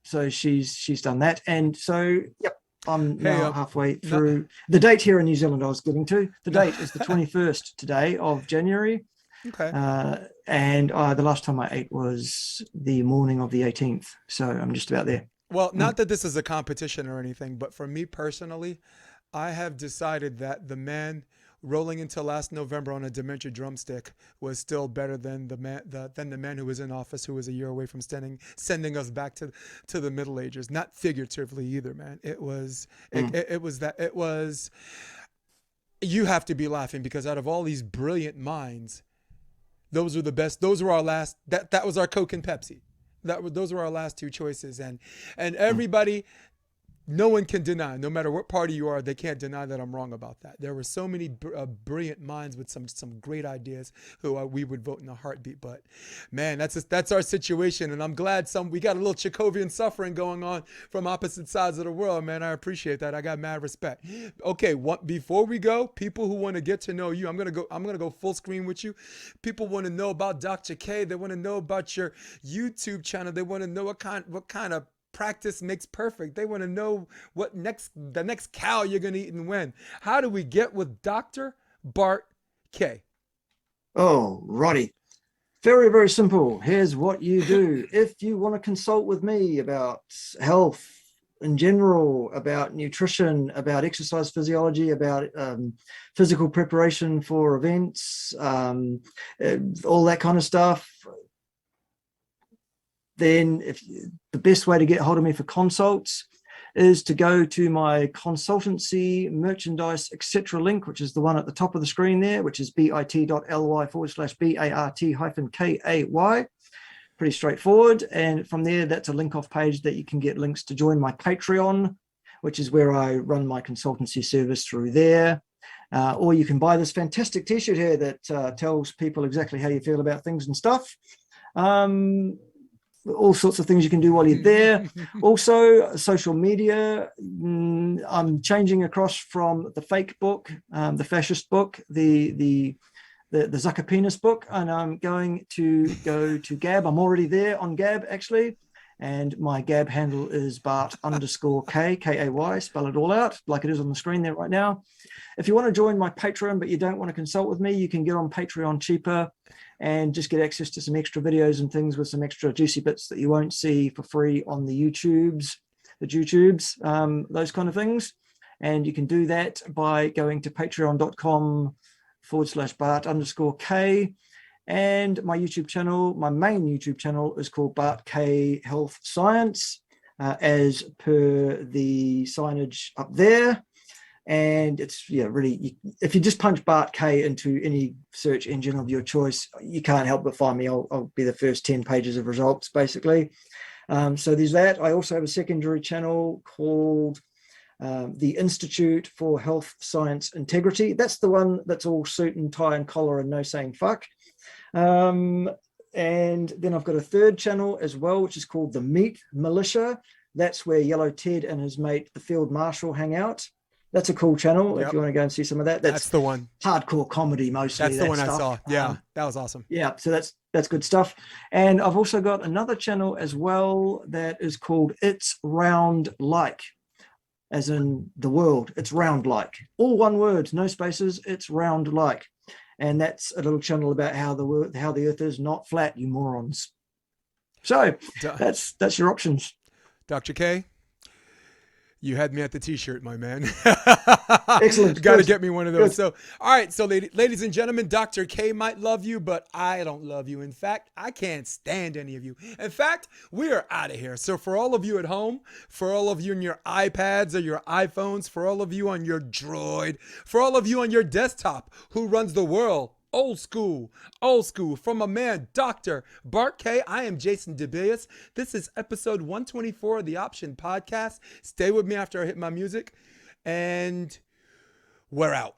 So she's done that, and so I'm now halfway through. The date here in New Zealand I was getting to, the date is the 21st today of January. Okay. And the last time I ate was the morning of the 18th, so I'm just about there. Well, not that this is a competition or anything, but for me personally, I have decided that the man rolling into last November on a dementia drumstick was still better than the man who was in office, who was a year away from sending us back to the Middle Ages. Not figuratively either, man. It was you have to be laughing, because out of all these brilliant minds, those were the best. Those were our last. That was our Coke and Pepsi. Those were our last two choices, and everybody. No one can deny, no matter what party you are, they can't deny that I'm wrong about that. There were so many brilliant minds with some great ideas who we would vote in a heartbeat. But man, that's our situation, and I'm glad we got a little Chekhovian suffering going on from opposite sides of the world, man. I appreciate that. I got mad respect. Okay, before we go, people who want to get to know you, I'm gonna go full screen with you. People want to know about Dr. K. They want to know about your YouTube channel. They want to know what kind of practice makes perfect. They want to know the next cow you're going to eat and when. How do we get with Dr. Bart Kay? Oh, righty. Very, very simple. Here's what you do. If you want to consult with me about health in general, about nutrition, about exercise physiology, about physical preparation for events, all that kind of stuff, then the best way to get hold of me for consults is to go to my consultancy, merchandise, etc. link, which is the one at the top of the screen there, which is bit.ly/BART-KAY. Pretty straightforward. And from there, that's a link off page that you can get links to join my Patreon, which is where I run my consultancy service through there. Or you can buy this fantastic t-shirt here that tells people exactly how you feel about things and stuff. All sorts of things you can do while you're there. Also, social media. I'm changing across from the fake book, the fascist book, the Zucker penis book, and I'm going to go to Gab. I'm already there on Gab, actually. And my Gab handle is Bart_K, K-A-Y, spell it all out like it is on the screen there right now. If you want to join my Patreon, but you don't want to consult with me, you can get on Patreon cheaper and just get access to some extra videos and things with some extra juicy bits that you won't see for free on the YouTubes, those kind of things. And you can do that by going to patreon.com/Bart_K. And my YouTube channel, my main YouTube channel, is called Bart Kay Health Science, as per the signage up there. And it's, really, if you just punch Bart Kay into any search engine of your choice, you can't help but find me. I'll be the first 10 pages of results, basically. So there's that. I also have a secondary channel called the Institute for Health Science Integrity. That's the one that's all suit and tie and collar and no saying fuck. And then I've got a third channel as well, which is called the Meat Militia. That's where Yellow Ted and his mate, the Field Marshal, hang out. That's a cool channel. If you want to go and see some of that. That's the one. Hardcore comedy mostly. That's the one stuff. I saw. Yeah, that was awesome. Yeah, so that's good stuff. And I've also got another channel as well that is called It's Round Like, as in the world. It's round like. All one word, no spaces. It's round like. And that's a little channel about how the earth is not flat, you morons. So that's your options. Dr. K, you had me at the t-shirt, my man. Excellent. Got to get me one of those. Good. So, all right. So, ladies and gentlemen, Dr. K might love you, but I don't love you. In fact, I can't stand any of you. In fact, we are out of here. So, for all of you at home, for all of you on your iPads or your iPhones, for all of you on your Droid, for all of you on your desktop who runs the world, old school, from a man, Dr. Bart Kay. I am Jason DeBias. This is episode 124 of the Option Podcast. Stay with me after I hit my music, and we're out.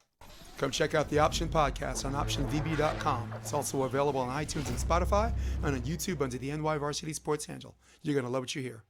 Come check out the Option Podcast on optionvb.com. It's also available on iTunes and Spotify, and on YouTube under the NY Varsity Sports handle. You're going to love what you hear.